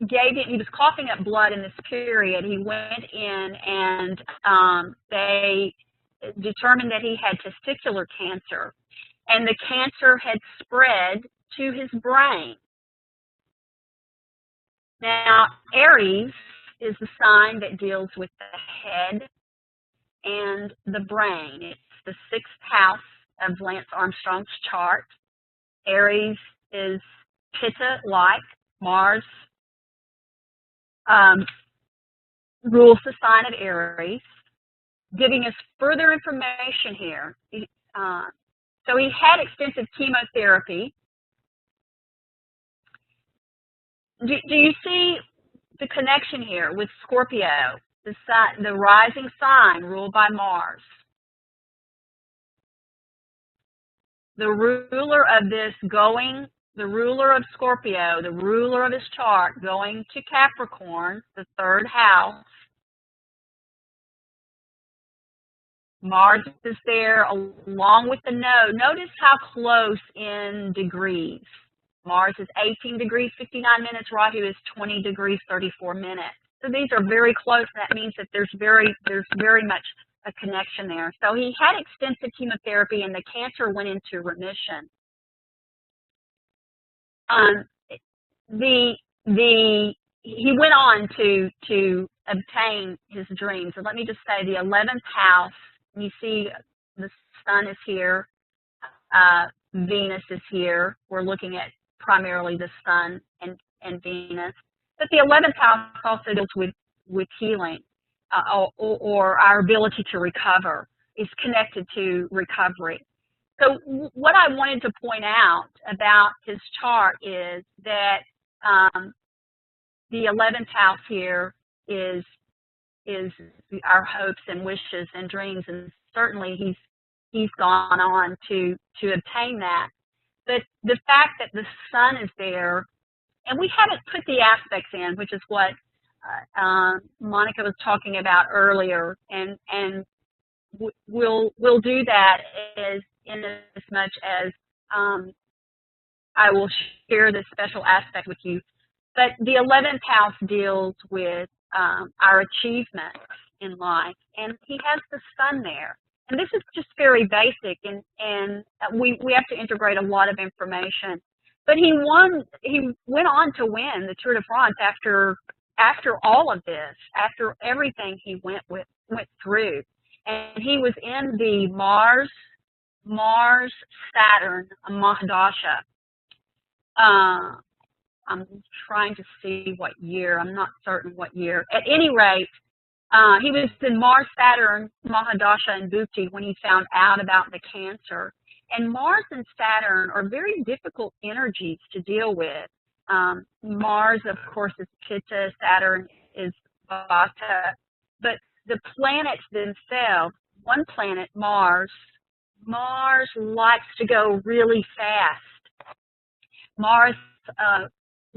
gave him, he was coughing up blood in this period. He went in and they determined that he had testicular cancer, and the cancer had spread to his brain. Now, Aries is the sign that deals with the head and the brain. It's the 6th house of Lance Armstrong's chart. Aries is Pitta-like. Mars rules the sign of Aries, giving us further information here. So he had extensive chemotherapy. Do you see the connection here with Scorpio, the rising sign ruled by Mars? The ruler of this going, the ruler of Scorpio, the ruler of his chart going to Capricorn, the 3rd house. Mars is there along with the node. Notice how close in degrees. Mars is 18 degrees, 59 minutes. Rahu is 20 degrees, 34 minutes. So these are very close. That means that there's very much a connection there. So he had extensive chemotherapy, and the cancer went into remission. The he went on to obtain his dreams. And let me just say, the 11th house. You see, the sun is here. Venus is here. We're looking at primarily the sun and Venus. But the 11th house also deals with healing or our ability to recover, is connected to recovery. So what I wanted to point out about his chart is that the 11th house here is our hopes and wishes and dreams, and certainly he's gone on to obtain that. But the fact that the sun is there, and we haven't put the aspects in, which is what Monica was talking about earlier, and we'll do that in as much as I will share this special aspect with you. But the 11th house deals with our achievements in life, and he has the sun there. And this is just very basic, and we have to integrate a lot of information. But he went on to win the Tour de France after all of this, after everything he went through. And he was in the Mars Saturn Mahadasha. I'm trying to see what year. I'm not certain what year. At any rate, he was in Mars Saturn Mahadasha in Bhukti when he found out about the cancer. And Mars and Saturn are very difficult energies to deal with. Mars, of course, is Pitta. Saturn is Vata. But the planets themselves, one planet, Mars likes to go really fast. Mars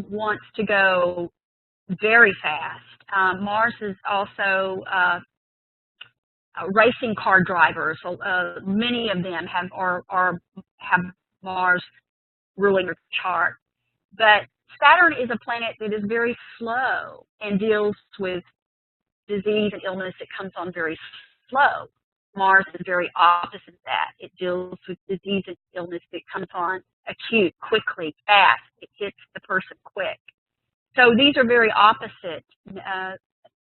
wants to go very fast. Mars is also racing car drivers. Many of them have Mars ruling their chart. But Saturn is a planet that is very slow and deals with disease and illness. It comes on very slow. Mars is very opposite of that. It deals with disease and illness that comes on acute, quickly, fast. It hits the person quick. So these are very opposite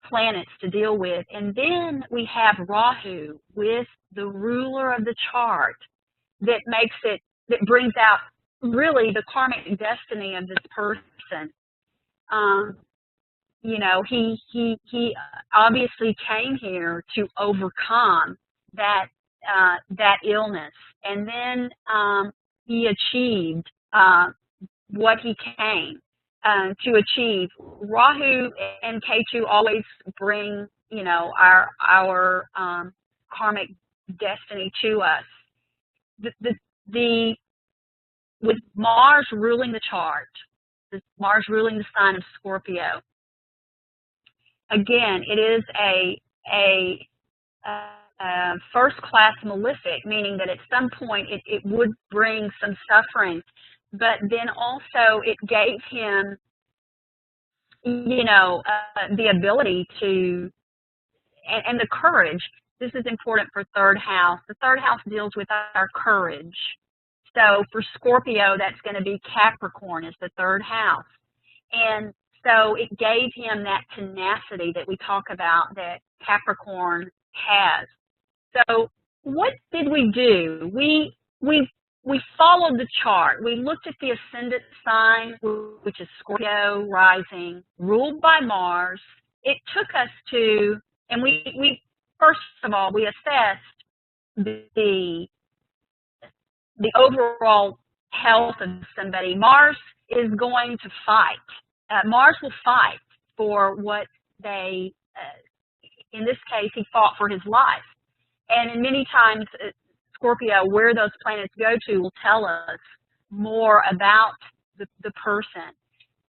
planets to deal with. And then we have Rahu with the ruler of the chart that brings out really the karmic destiny of this person. He obviously came here to overcome that illness, and then he achieved what he came to achieve. Rahu and Ketu always bring, our karmic destiny to us. With Mars ruling the chart, Mars ruling the sign of Scorpio. Again, it is a first-class malefic, meaning that at some point it would bring some suffering, but then also it gave him, the ability to, and the courage. This is important for third house. The third house deals with our courage. So for Scorpio, that's going to be Capricorn is the third house. And so it gave him that tenacity that we talk about that Capricorn has. So what did we do? We followed the chart. We looked at the ascendant sign, which is Scorpio rising, ruled by Mars. It took us to, and we first of all, we assessed the overall health of somebody. Mars is going to fight. Mars will fight for what they, in this case, he fought for his life. And many times, Scorpio, where those planets go to will tell us more about the person.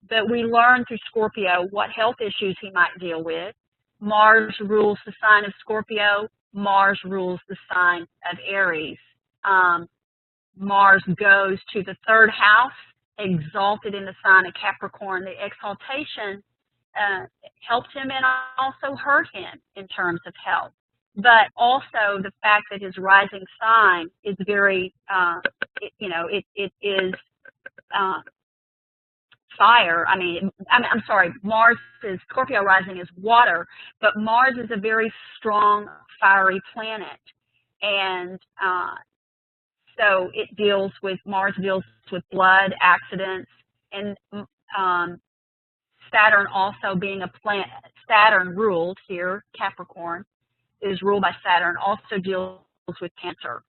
But we learn through Scorpio what health issues he might deal with. Mars rules the sign of Scorpio. Mars rules the sign of Aries. Mars goes to the third house, exalted in the sign of Capricorn. The exaltation helped him and also hurt him in terms of health. But also the fact that his rising sign is very, it is fire. I'm sorry, Mars is, Scorpio rising is water, but Mars is a very strong, fiery planet. And so Mars deals with blood, accidents, and Saturn also being a planet, Saturn ruled here, Capricorn, is ruled by Saturn, also deals with cancer.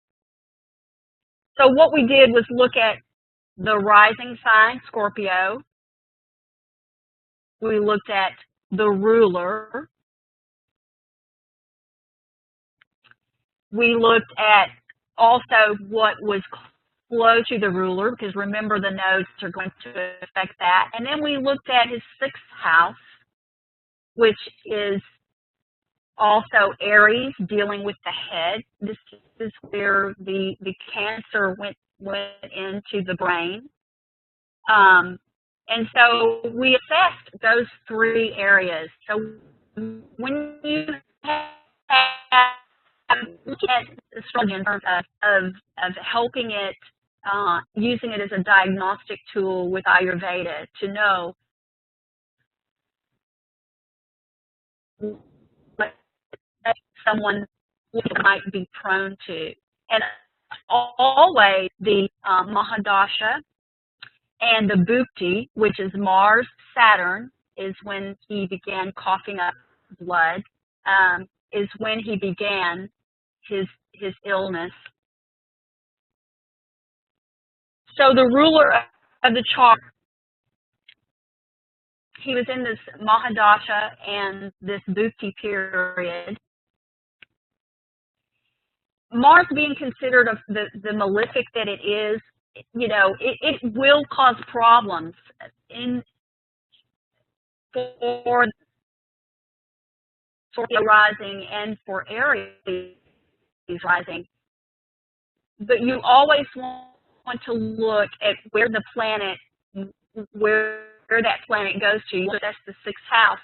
So what we did was look at the rising sign, Scorpio. We looked at the ruler. We looked at also what was close to the ruler, because remember the nodes are going to affect that. And then we looked at his 6th house, which is also Aries, dealing with the head. This is where the cancer went into the brain. And so we assessed those 3 areas. So when you look at astrology in terms of helping it, using it as a diagnostic tool with Ayurveda to know what someone might be prone to. And always the Mahadasha and the Bhukti, which is Mars, Saturn, is when he began coughing up blood, is when he began his illness. So the ruler of the chart, he was in this Mahadasha and this Bhukti period. Mars being considered the malefic that it is, it will cause problems for Scorpio rising and for Aries rising. But you always want to look at where that planet goes to. That's the 6th house.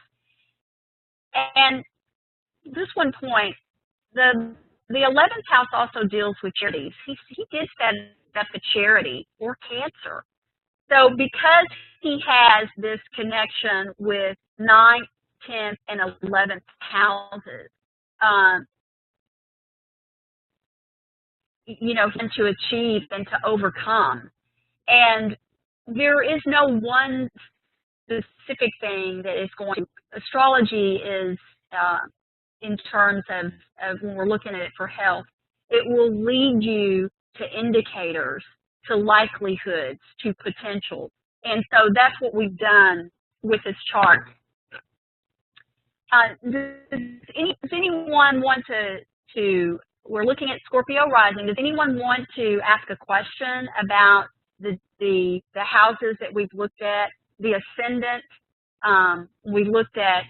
And just one point, the 11th house also deals with charities. He did set up a charity for cancer. So because he has this connection with 9th, 10th, and 11th houses, to achieve and to overcome. And there is no one specific thing that is going to, astrology is, in terms of when we're looking at it for health, it will lead you to indicators, to likelihoods, to potential. And so that's what we've done with this chart. Does anyone want to, we're looking at Scorpio rising, does anyone want to ask a question about the houses that we've looked at? The ascendant, we looked at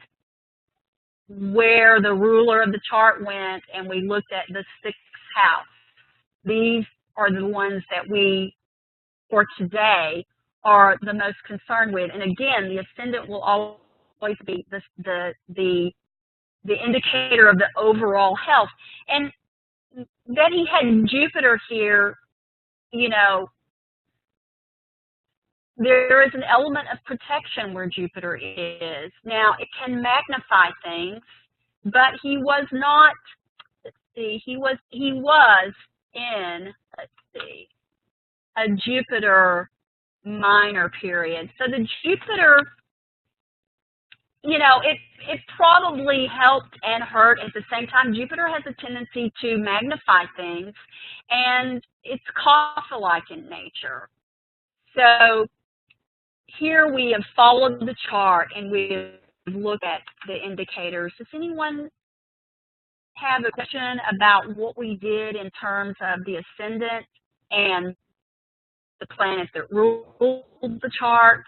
where the ruler of the chart went, and we looked at the 6th house. These are the ones that we, for today, are the most concerned with. And again, the ascendant will always be the indicator of the overall health. And that he had Jupiter here, there is an element of protection where Jupiter is. Now, it can magnify things, but he was not, let's see, he was in, let's see, a Jupiter minor period. So the Jupiter, it probably helped and hurt at the same time. Jupiter has a tendency to magnify things, and it's kapha-like in nature. So here we have followed the chart and we've looked at the indicators. Does anyone have a question about what we did in terms of the ascendant and the planets that ruled the chart?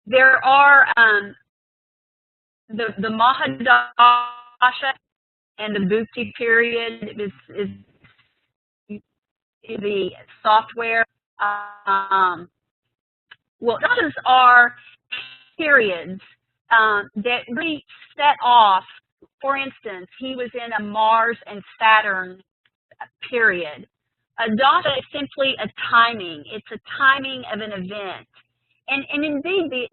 There are the Mahadasha and the Bhukti period is the software. Um, well, dashas are periods that really set off. For instance, he was in a Mars and Saturn period. A dasha is simply a timing. It's a timing of an event. And indeed the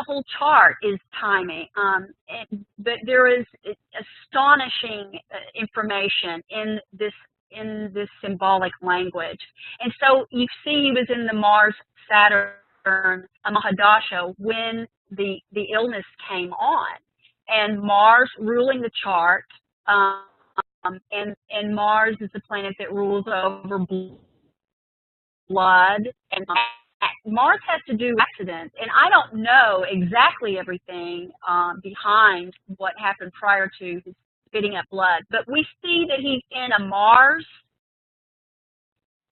whole chart is timing. But there is astonishing information in this symbolic language. And so you see he was in the Mars Saturn Mahadasha when the illness came on, and Mars ruling the chart. And Mars is the planet that rules over blood, and Mars has to do with accidents. And I don't know exactly everything behind what happened prior to his spitting up blood, but we see that he's in a Mars,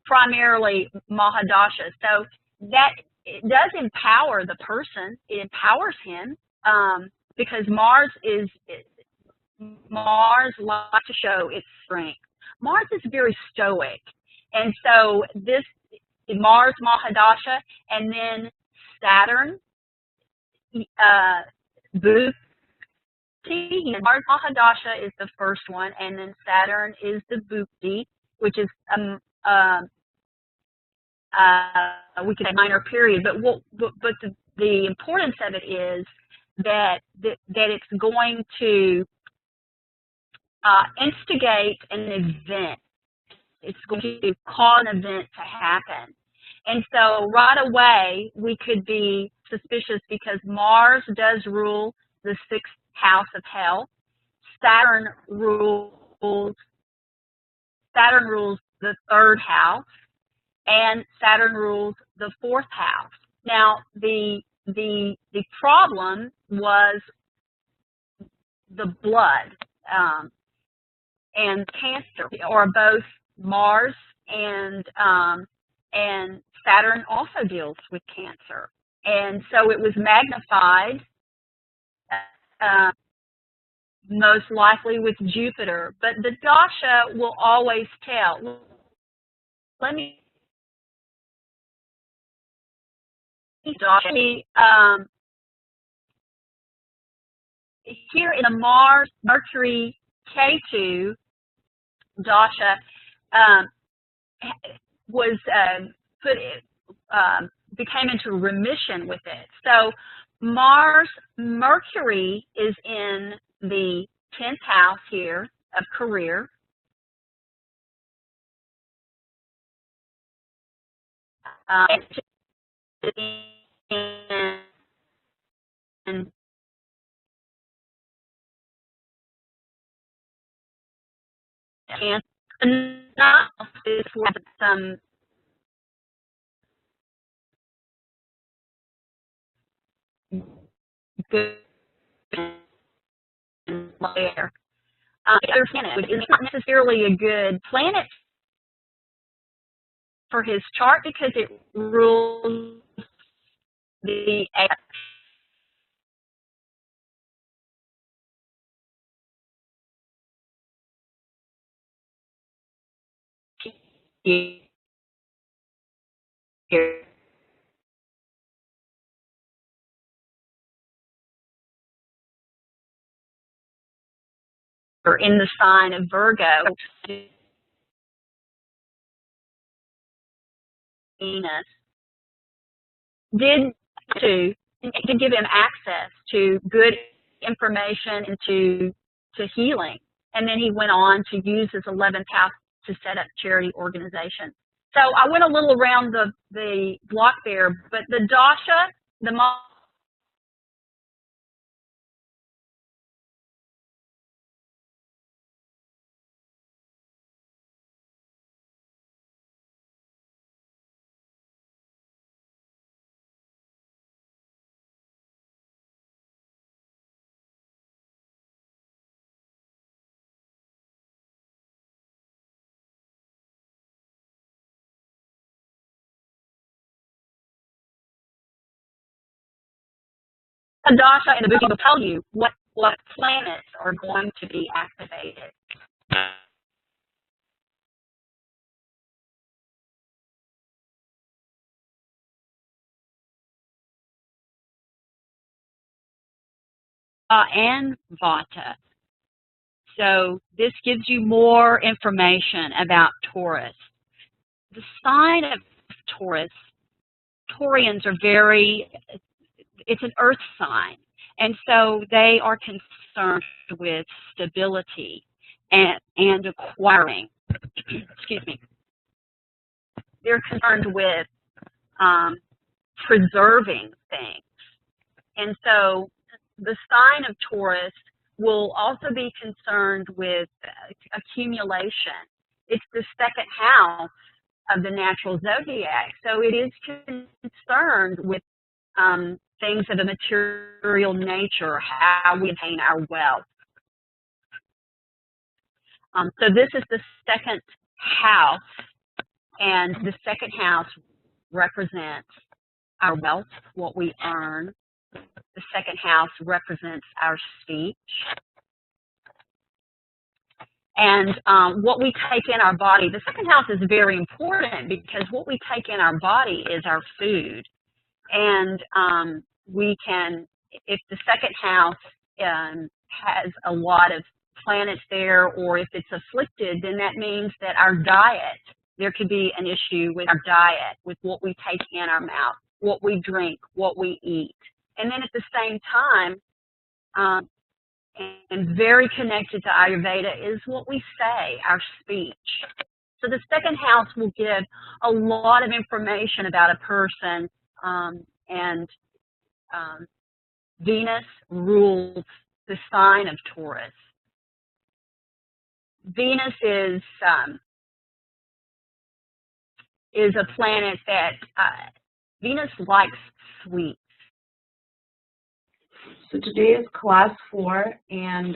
primarily Mahadasha. So that it does empower the person. It empowers him because Mars likes to show its strength. Mars is very stoic, and so this Mars Mahadasha, and then Saturn Bhuti. Mars Mahadasha is the first one, and then Saturn is the Bhuti, which is we could say minor period, but the importance of it is that it's going to instigate an event. It's going to cause an event to happen. And so right away we could be suspicious because Mars does rule the 6th house of hell. Saturn rules the 3rd house, and Saturn rules the 4th house. Now the problem was the blood and cancer, or both Mars and Saturn also deals with cancer, and so it was magnified. Most likely with Jupiter, but the dasha will always tell. Let me here in a Mars Mercury K2 dasha was became into remission with it. So Mars Mercury is in the 10th house here of career. And analysis with some good there. Other planet, which is not necessarily a good planet for his chart because it rules the here. Or in the sign of Virgo. Venus did to give him access to good information and to healing. And then he went on to use his 11th house to set up charity organizations. So I went a little around the block there, but the dasha, the dasha and the Bhuti will tell you what planets are going to be activated. and Vata. So this gives you more information about Taurus. The sign of Taurus, Taurians are it's an earth sign. And so they are concerned with stability and acquiring. Excuse me. They're concerned with preserving things. And so the sign of Taurus will also be concerned with accumulation. It's the second house of the natural zodiac. So it is concerned with things of a material nature, how we attain our wealth. So this is the second house, and the second house represents our wealth, what we earn. The second house represents our speech. And what we take in our body. The second house is very important because what we take in our body is our food. And we can, if the second house has a lot of planets there, or if it's afflicted, then that means that our diet, there could be an issue with our diet, with what we take in our mouth, what we drink, what we eat. And then at the same time, and very connected to Ayurveda, is what we say, our speech. So the second house will give a lot of information about a person, and Venus rules the sign of Taurus. Venus is a planet that Venus likes sweets. So today is class 4, and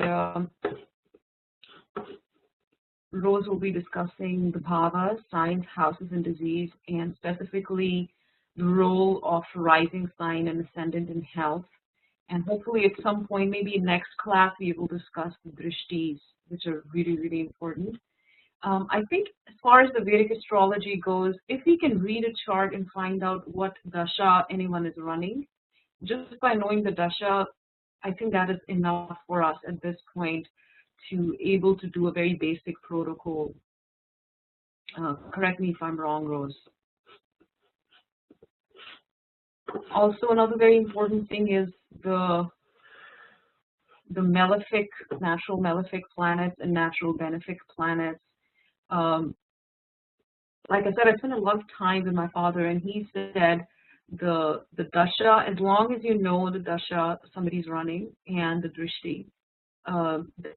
Rose will be discussing the bhavas, signs, houses, and disease, and specifically the role of rising sign and ascendant in health. And hopefully at some point, maybe next class, we will discuss the drishtis, which are really, really important. I think as far as the Vedic astrology goes, if we can read a chart and find out what dasha anyone is running, just by knowing the dasha, I think that is enough for us at this point to able to do a very basic protocol. Correct me if I'm wrong, Rose. Also, another very important thing is the malefic, natural malefic planets and natural benefic planets. Like I said, I spent a lot of time with my father, and he said the dasha, as long as you know the dasha somebody's running and the drishti,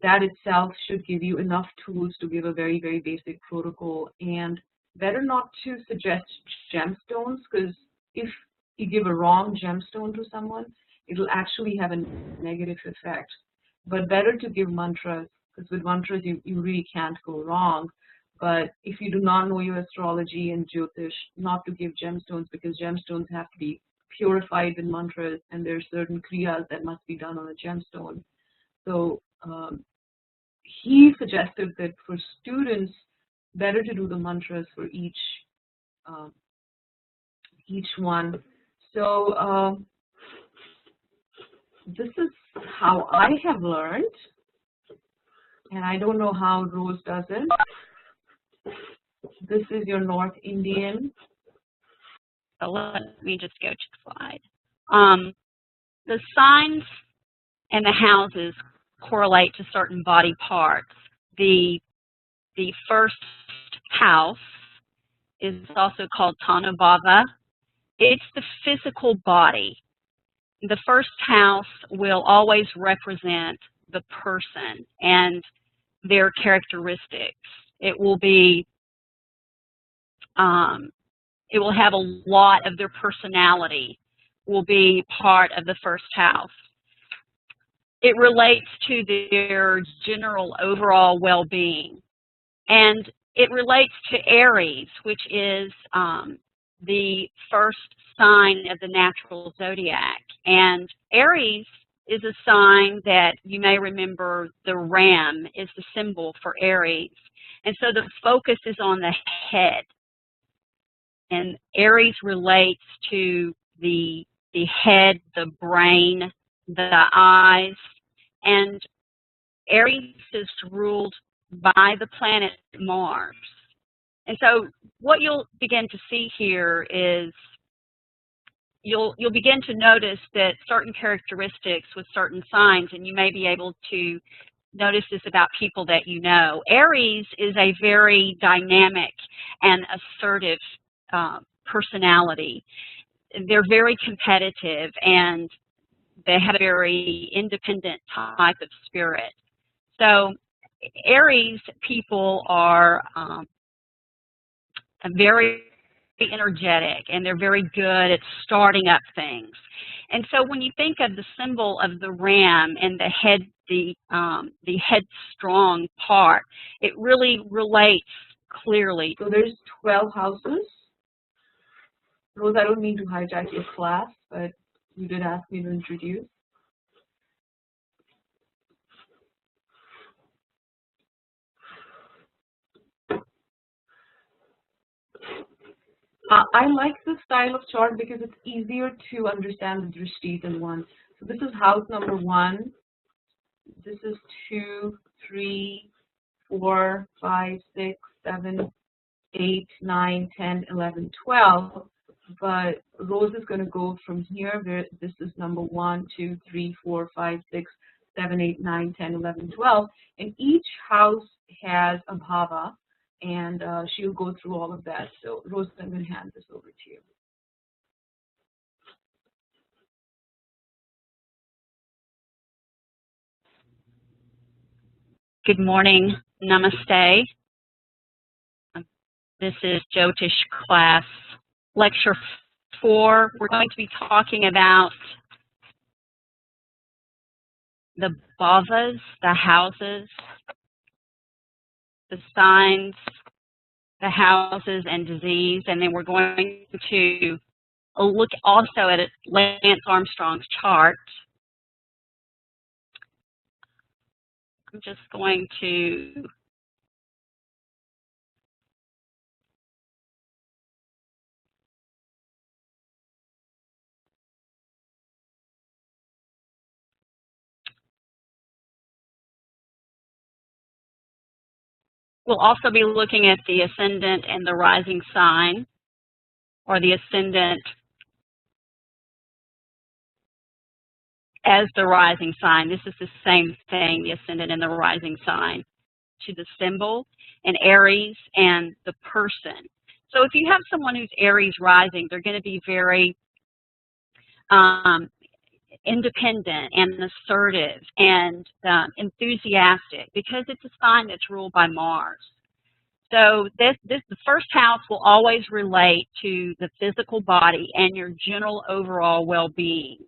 that itself should give you enough tools to give a very, very basic protocol. And better not to suggest gemstones, because if you give a wrong gemstone to someone, it'll actually have a negative effect. But better to give mantras, because with mantras you really can't go wrong. But if you do not know your astrology and Jyotish, not to give gemstones, because gemstones have to be purified with mantras, and there are certain kriyas that must be done on a gemstone. So he suggested that for students, better to do the mantras for each one. So this is how I have learned, and I don't know how Rose does it. This is your North Indian. So let me just go to the slide. The signs and the houses correlate to certain body parts. The first house is also called Tanubhava. It's the physical body. The first house will always represent the person and their characteristics. It will be, it will have a lot of their personality will be part of the first house. It relates to their general overall well-being. And it relates to Aries, which is the first sign of the natural zodiac. And Aries is a sign that you may remember the ram is the symbol for Aries. And so the focus is on the head. And Aries relates to the head, the brain, the eyes. and Aries is ruled by the planet Mars. And so what you'll begin to see here is you'll begin to notice that certain characteristics with certain signs, and you may be able to notice this about people that you know. Aries is a very dynamic and assertive personality. They're very competitive, and they have a very independent type of spirit. So Aries people are very energetic, and they're very good at starting up things. And so when you think of the symbol of the ram and the headstrong part, it really relates clearly. So there's 12 houses. Rose, I don't mean to hijack your class, but you did ask me to introduce. I like this style of chart because it's easier to understand the drishtis in one. So this is house number 1. This is 2, 3, 4, 5, 6, 7, 8, 9, 10, 11, 12. But Rose is going to go from here, where this is number 1, 2, 3, 4, 5, 6, 7, 8, 9, 10, 11, 12. And each house has a bhava, and she'll go through all of that. So Rose, I'm going to hand this over to you. Good morning. Namaste. This is Jyotish class, lecture 4. We're going to be talking about the bhavas, the houses, the signs, the houses, and disease. And then we're going to look also at Lance Armstrong's chart. I'm just going to we'll also be looking at the ascendant and the rising sign, or the ascendant as the rising sign. This is the same thing, the ascendant and the rising sign, to the symbol, and Aries and the person. So if you have someone who's Aries rising, they're going to be very independent and assertive and enthusiastic, because it's a sign that's ruled by Mars. So the first house will always relate to the physical body and your general overall well-being.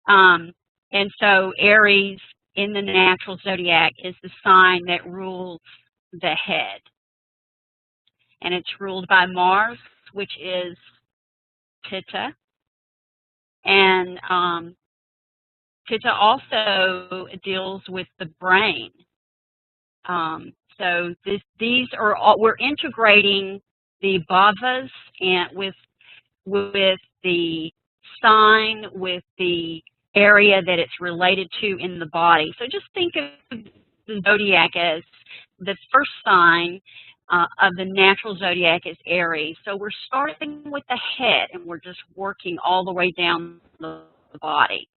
And so Aries in the natural zodiac is the sign that rules the head. And it's ruled by Mars, which is Pitta. And Pitta also deals with the brain. So these are all, we're integrating the bhavas and with the sign, with the area that it's related to in the body. So just think of the zodiac as the first sign of the natural zodiac is Aries. So we're starting with the head, and we're just working all the way down the body.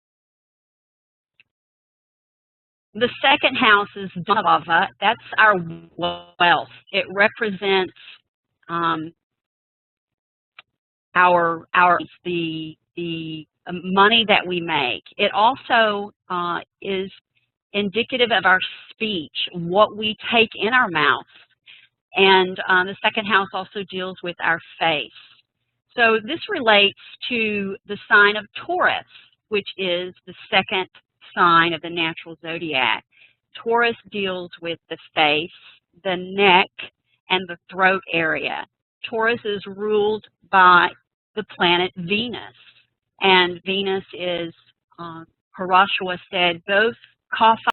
The second house is Dhanabhava. That's our wealth. It represents the money that we make. It also is indicative of our speech, what we take in our mouth. And the second house also deals with our face. So this relates to the sign of Taurus, which is the second sign of the natural zodiac. Taurus deals with the face, the neck, and the throat area. Taurus is ruled by the planet Venus, and Venus is, Parashara said, both Kapha